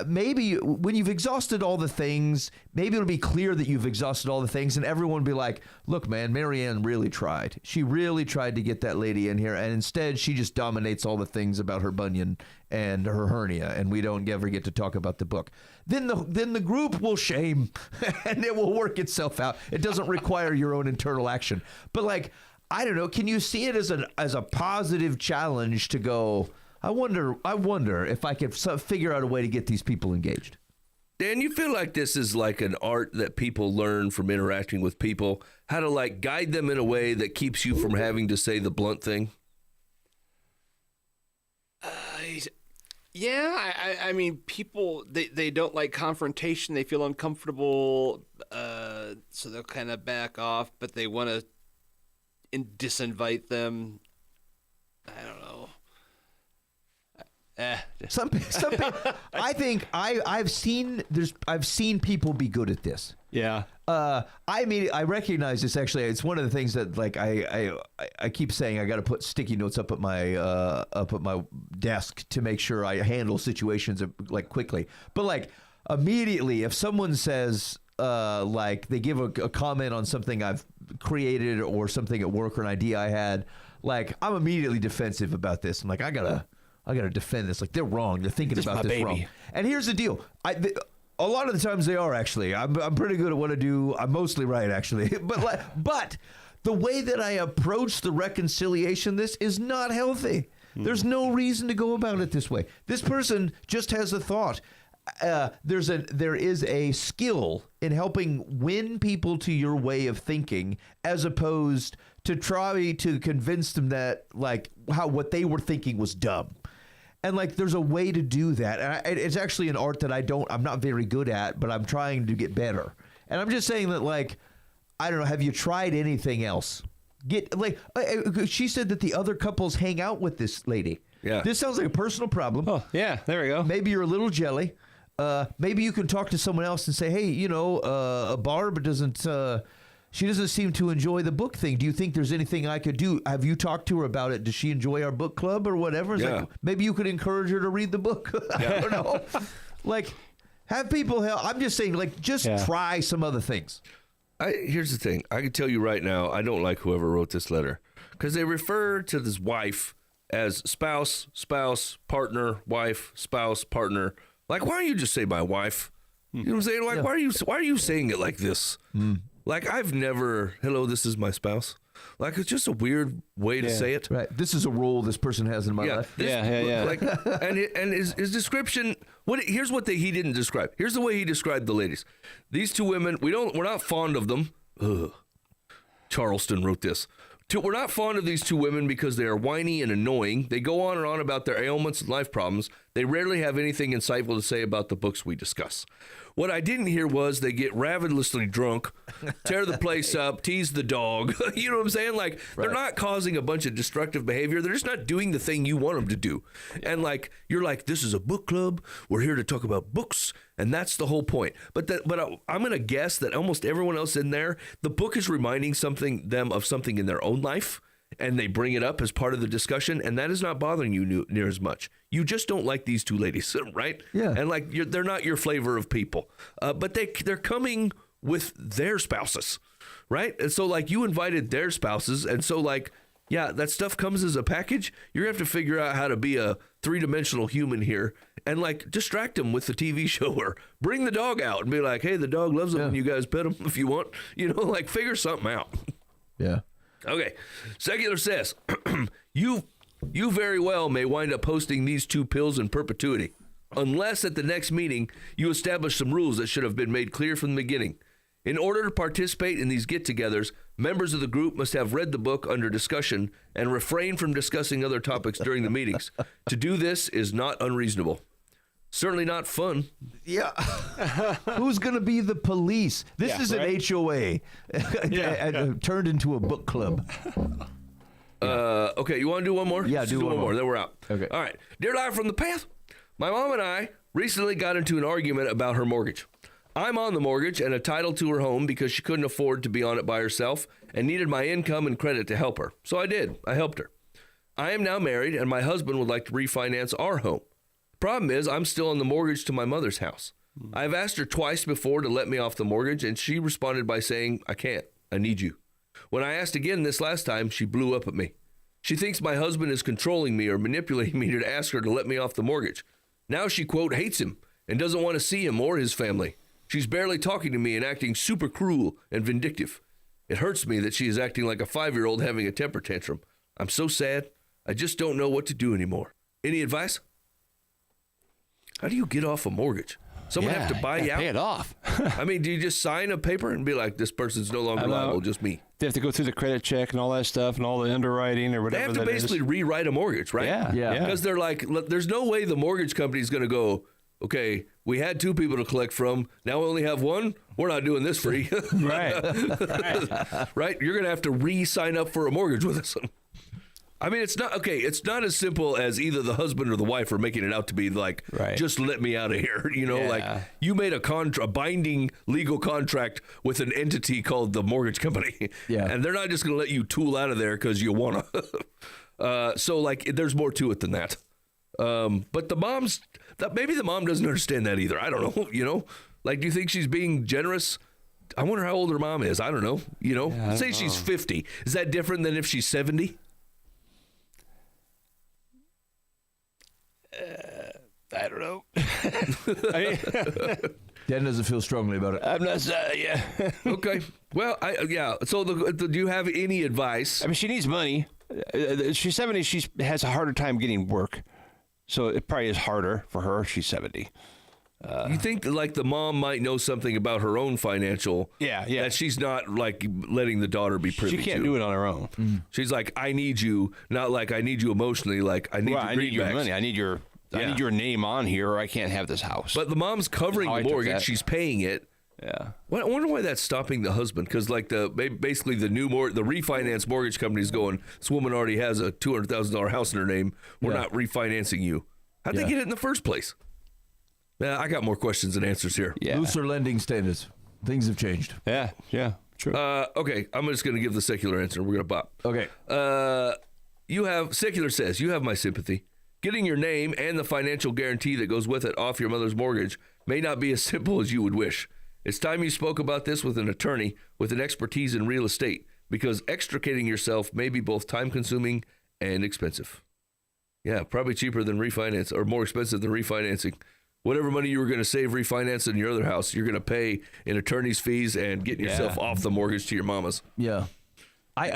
maybe when you've exhausted all the things, maybe it'll be clear that you've exhausted all the things and everyone will be like, look, man, Marianne really tried. She really tried to get that lady in here. And instead she just dominates all the things about her bunion and her hernia. And we don't ever get to talk about the book. Then the group will shame and it will work itself out. It doesn't require your own internal action. But like, I don't know. Can you see it as a positive challenge to go, I wonder if I could figure out a way to get these people engaged? Dan, you feel like this is like an art that people learn from interacting with people, how to like guide them in a way that keeps you from having to say the blunt thing? Yeah, I mean, people, they don't like confrontation. They feel uncomfortable, so they'll kind of back off, but they want to disinvite them. I don't know. Some people, I think I've seen people be good at this. Yeah. I recognize this. Actually, it's one of the things that like I keep saying I got to put sticky notes up at my desk to make sure I handle situations like quickly. But like immediately, if someone says like they give a comment on something I've created or something at work or an idea I had, like I'm immediately defensive about this. I'm like I gotta I got to defend this. Like, they're wrong. They're thinking Just about my this baby. wrong. And here's the deal. A lot of the times they are, actually. I'm pretty good at what I do. I'm mostly right, actually. But the way that I approach the reconciliation, this is not healthy. There's no reason to go about it this way. This person just has a thought. There is a skill in helping win people to your way of thinking, as opposed to try to convince them that what they were thinking was dumb. And there's a way to do that. And it's actually an art that I'm not very good at, but I'm trying to get better. And I'm just saying that, I don't know, have you tried anything else? She said that the other couples hang out with this lady. Yeah. This sounds like a personal problem. Oh, yeah, there we go. Maybe you're a little jelly. Maybe you can talk to someone else and say, hey, Barb doesn't seem to enjoy the book thing. Do you think there's anything I could do? Have you talked to her about it? Does she enjoy our book club or whatever? It's Yeah. maybe you could encourage her to read the book. I don't know. Have people help. I'm just saying, just try some other things. Here's the thing. I can tell you right now, I don't like whoever wrote this letter, because they refer to this wife as spouse, partner, wife, spouse, partner. Why don't you just say my wife? You know what I'm saying? Why are you saying it like this? I've never, hello, this is my spouse. It's just a weird way to say it. Right. This is a role this person has in my life. And his description. Here's what he didn't describe. Here's the way he described the ladies. These two women, we're not fond of them. Ugh. Charleston wrote this. We're not fond of these two women because they are whiny and annoying. They go on and on about their ailments and life problems. They rarely have anything insightful to say about the books we discuss. What I didn't hear was they get ravenously drunk, tear the place up, tease the dog. You know what I'm saying? They're not causing a bunch of destructive behavior. They're just not doing the thing you want them to do. And you're this is a book club. We're here to talk about books. And that's the whole point. But I'm going to guess that almost everyone else in there, the book is reminding them of something in their own life. And they bring it up as part of the discussion, and that is not bothering you near as much. You just don't like these two ladies, right? Yeah. And they're not your flavor of people, but they're coming with their spouses, right? And so you invited their spouses, and so that stuff comes as a package. You're gonna have to figure out how to be a 3-dimensional human here, and distract them with the TV show, or bring the dog out and be like, hey, the dog loves it when you guys pet him if you want, figure something out. Yeah. Okay, Secular says, you very well may wind up hosting these two pills in perpetuity, unless at the next meeting you establish some rules that should have been made clear from the beginning. In order to participate in these get-togethers, members of the group must have read the book under discussion and refrain from discussing other topics during the meetings. To do this is not unreasonable. Certainly not fun. Yeah. Who's going to be the police? This is an HOA turned into a book club. Okay, you want to do one more? Yeah, Let's do one more. Then we're out. Okay. All right. Dear Live from the Path, my mom and I recently got into an argument about her mortgage. I'm on the mortgage and a title to her home because she couldn't afford to be on it by herself and needed my income and credit to help her. So I did. I helped her. I am now married, and my husband would like to refinance our home. Problem is, I'm still on the mortgage to my mother's house. I've asked her twice before to let me off the mortgage, and she responded by saying, I can't. I need you. When I asked again this last time, she blew up at me. She thinks my husband is controlling me or manipulating me to ask her to let me off the mortgage. Now she, quote, hates him and doesn't want to see him or his family. She's barely talking to me and acting super cruel and vindictive. It hurts me that she is acting like a 5-year-old having a temper tantrum. I'm so sad. I just don't know what to do anymore. Any advice? How do you get off a mortgage? Someone have to buy you out? Pay it off. I mean, do you just sign a paper and be like, this person's no longer liable, just me? They have to go through the credit check and all that stuff and all the underwriting or They whatever have to that is. basically rewrite a mortgage, right? Yeah. Because they're like, there's no way the mortgage company's going to go, okay, we had 2 people to collect from. Now we only have 1. We're not doing this free. Right. Right? You're going to have to re-sign up for a mortgage with us. I mean, it's not as simple as either the husband or the wife are making it out to be like, Right. just let me out of here. You know, like you made a binding legal contract with an entity called the mortgage company. Yeah. And they're not just going to let you tool out of there because you want to. So like, there's more to it than that. But maybe the mom doesn't understand that either. I don't know. You know, like, do you think she's being generous? I wonder how old her mom is. I don't know. You know, say she's 50. Is that different than if she's 70? I don't know. Dan doesn't feel strongly about it. I'm not. Yeah. Okay. Well, yeah. So, do you have any advice? I mean, she needs money. She's 70. She has a harder time getting work, so it probably is harder for her. She's 70. You think that, like, the mom might know something about her own financial? Yeah. That she's not like letting the daughter be privy to. She can't do it on her own. She's like, I need you, not like I need you emotionally. Like I need I need your greenbacks. money. I need your name on here, or I can't have this house. But the mom's covering How I the took mortgage. that. She's paying it. Yeah. Well, I wonder why that's stopping the husband, because like basically the refinance mortgage company's going, this woman already has a $200,000 house in her name. We're not refinancing you. How'd they get it in the first place? Yeah, I got more questions than answers here. Yeah. Looser lending standards. Things have changed. Yeah. True. Okay, I'm just going to give the secular answer. We're going to bop. Okay. Secular says, you have my sympathy. Getting your name and the financial guarantee that goes with it off your mother's mortgage may not be as simple as you would wish. It's time you spoke about this with an attorney with an expertise in real estate, because extricating yourself may be both time-consuming and expensive. Yeah, probably cheaper than refinance, or more expensive than refinancing. Whatever money you were going to save refinancing your other house, you're going to pay in attorney's fees and getting yourself off the mortgage to your mama's. Yeah.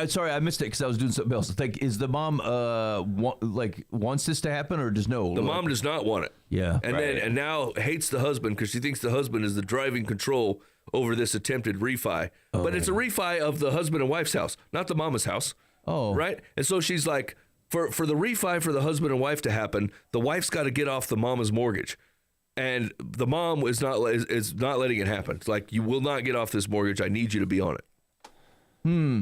Sorry, I missed it because I was doing something else. Like, is the mom wants this to happen, or does no? The mom does not want it. Yeah. And now hates the husband because she thinks the husband is the driving control over this attempted refi. But it's a refi of the husband and wife's house, not the mama's house. Oh. Right? And so she's like, for the refi for the husband and wife to happen, the wife's got to get off the mama's mortgage. And the mom is not letting it happen. It's like, you will not get off this mortgage. I need you to be on it.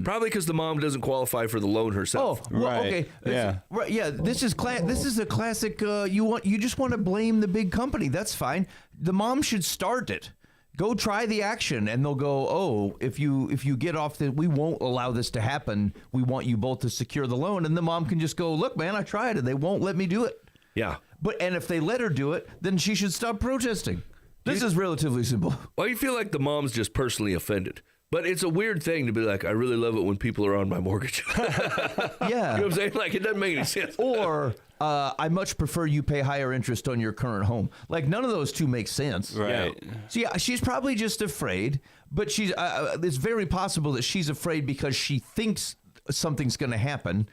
Probably because the mom doesn't qualify for the loan herself. Oh, well, Right. okay. Yeah. Right. Yeah. This is a classic. You just want to blame the big company. That's fine. The mom should start it. Go try the action, and they'll go, oh, if you get off we won't allow this to happen. We want you both to secure the loan, and the mom can just go, look, man, I tried and they won't let me do it. Yeah. And if they let her do it, then she should stop protesting. This is relatively simple. Well, you feel like the mom's just personally offended. But it's a weird thing to be like, I really love it when people are on my mortgage. Yeah. You know what I'm saying? Like, it doesn't make any sense. Or I much prefer you pay higher interest on your current home. Like, none of those two make sense. Right. So yeah, she's probably just afraid, but she's it's very possible that she's afraid because she thinks something's going to happen,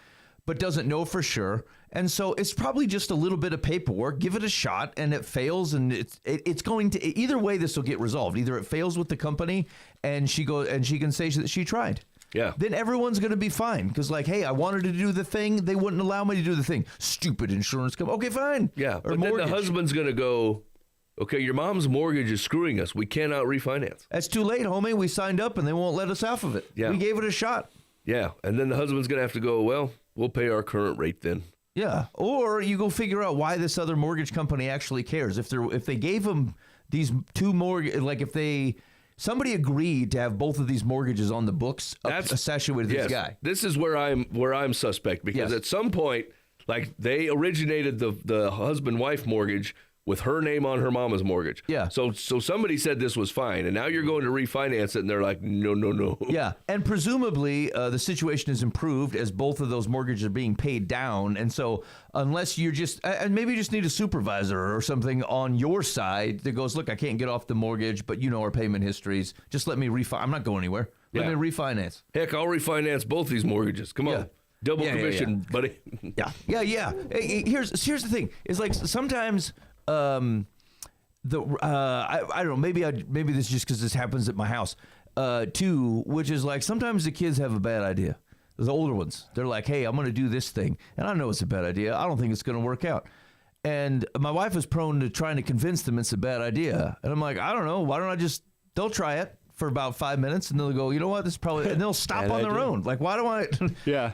but doesn't know for sure. And so it's probably just a little bit of paperwork. Give it a shot, and it fails, and it's going to either way. This will get resolved. Either it fails with the company, and she can say that she tried. Yeah. Then everyone's going to be fine because, like, hey, I wanted to do the thing. They wouldn't allow me to do the thing. Stupid insurance company. Okay, fine. Yeah. Or But then mortgage. the husband's going to go, okay, your mom's mortgage is screwing us. We cannot refinance. That's too late, homie. We signed up, and they won't let us off of it. Yeah. We gave it a shot. Yeah. And then the husband's going to have to go, well, we'll pay our current rate then. Yeah, or you go figure out why this other mortgage company actually cares. If they gave them these two somebody agreed to have both of these mortgages on the books associated with this guy. This is where I'm suspect, because at some point, like, they originated the husband-wife mortgage with her name on her mama's mortgage. Yeah. So somebody said this was fine, and now you're going to refinance it, and they're like, no. Yeah, and presumably the situation is improved as both of those mortgages are being paid down, and so unless you're and maybe you just need a supervisor or something on your side that goes, look, I can't get off the mortgage, but you know our payment histories. Just let me I'm not going anywhere. Let me refinance. Heck, I'll refinance both these mortgages. Come on. Yeah. Double commission, buddy. Yeah. Here's the thing. It's like sometimes I don't know. Maybe this is just because this happens at my house too. Which is like sometimes the kids have a bad idea. The older ones, they're like, "Hey, I'm going to do this thing," and I know it's a bad idea. I don't think it's going to work out. And my wife is prone to trying to convince them it's a bad idea. And I'm like, I don't know. Why don't I just? They'll try it for about 5 minutes, and they'll go, you know what, this is probably, and they'll stop on their own. Like, why do I? Yeah.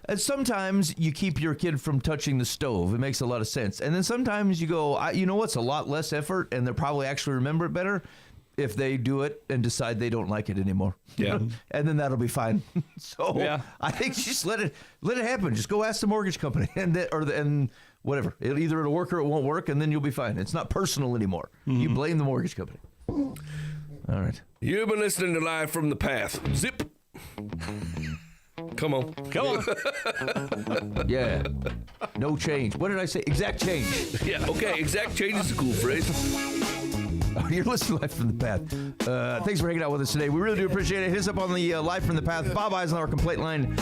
And sometimes you keep your kid from touching the stove. It makes a lot of sense. And then sometimes you go, you know what's a lot less effort, and they'll probably actually remember it better if they do it and decide they don't like it anymore. Yeah. And then that'll be fine. So Yeah. I think just let it happen. Just go ask the mortgage company and whatever. It'll work or it won't work, and then you'll be fine. It's not personal anymore. Mm-hmm. You blame the mortgage company. All right. You've been listening to Live from the Path. Zip. Come on. Yeah. No change. What did I say? Exact change. Yeah, okay. Exact change is a cool phrase. You're listening to Live from the Path. Thanks for hanging out with us today. We really do appreciate it. Hit us up on the Live from the Path Bob Eisenhower complaint line,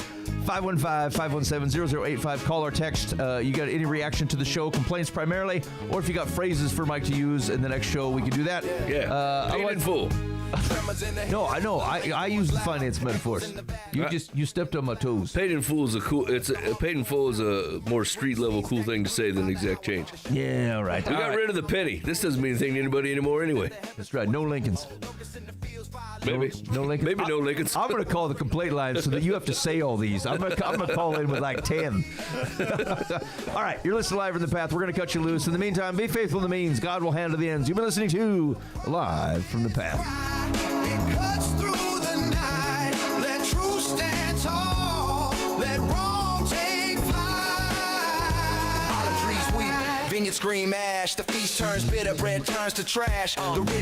515-517-0085. Call or text. You got any reaction to the show, complaints primarily, or if you got phrases for Mike to use in the next show, we can do that. Yeah. Paid in full. No, I know. I use the finance metaphors. You stepped on my toes. Paid in full is paid in full is a more street level cool thing to say than exact change. Yeah, all right. We got rid of the penny. This doesn't mean anything to anybody anymore anyway. That's right. No Lincolns. Maybe. No Lincolns. Maybe no Lincolns. I'm going to call the complaint line so that you have to say all these. I'm going to call in with like 10. All right. You're listening to Live from the Path. We're going to cut you loose. In the meantime, be faithful to the means. God will handle the ends. You've been listening to Live from the Path. It cuts through the night. Let truth stand tall. Let wrong take flight. Olive trees weep, vineyards scream ash. The feast turns bitter, bread turns to trash. The rich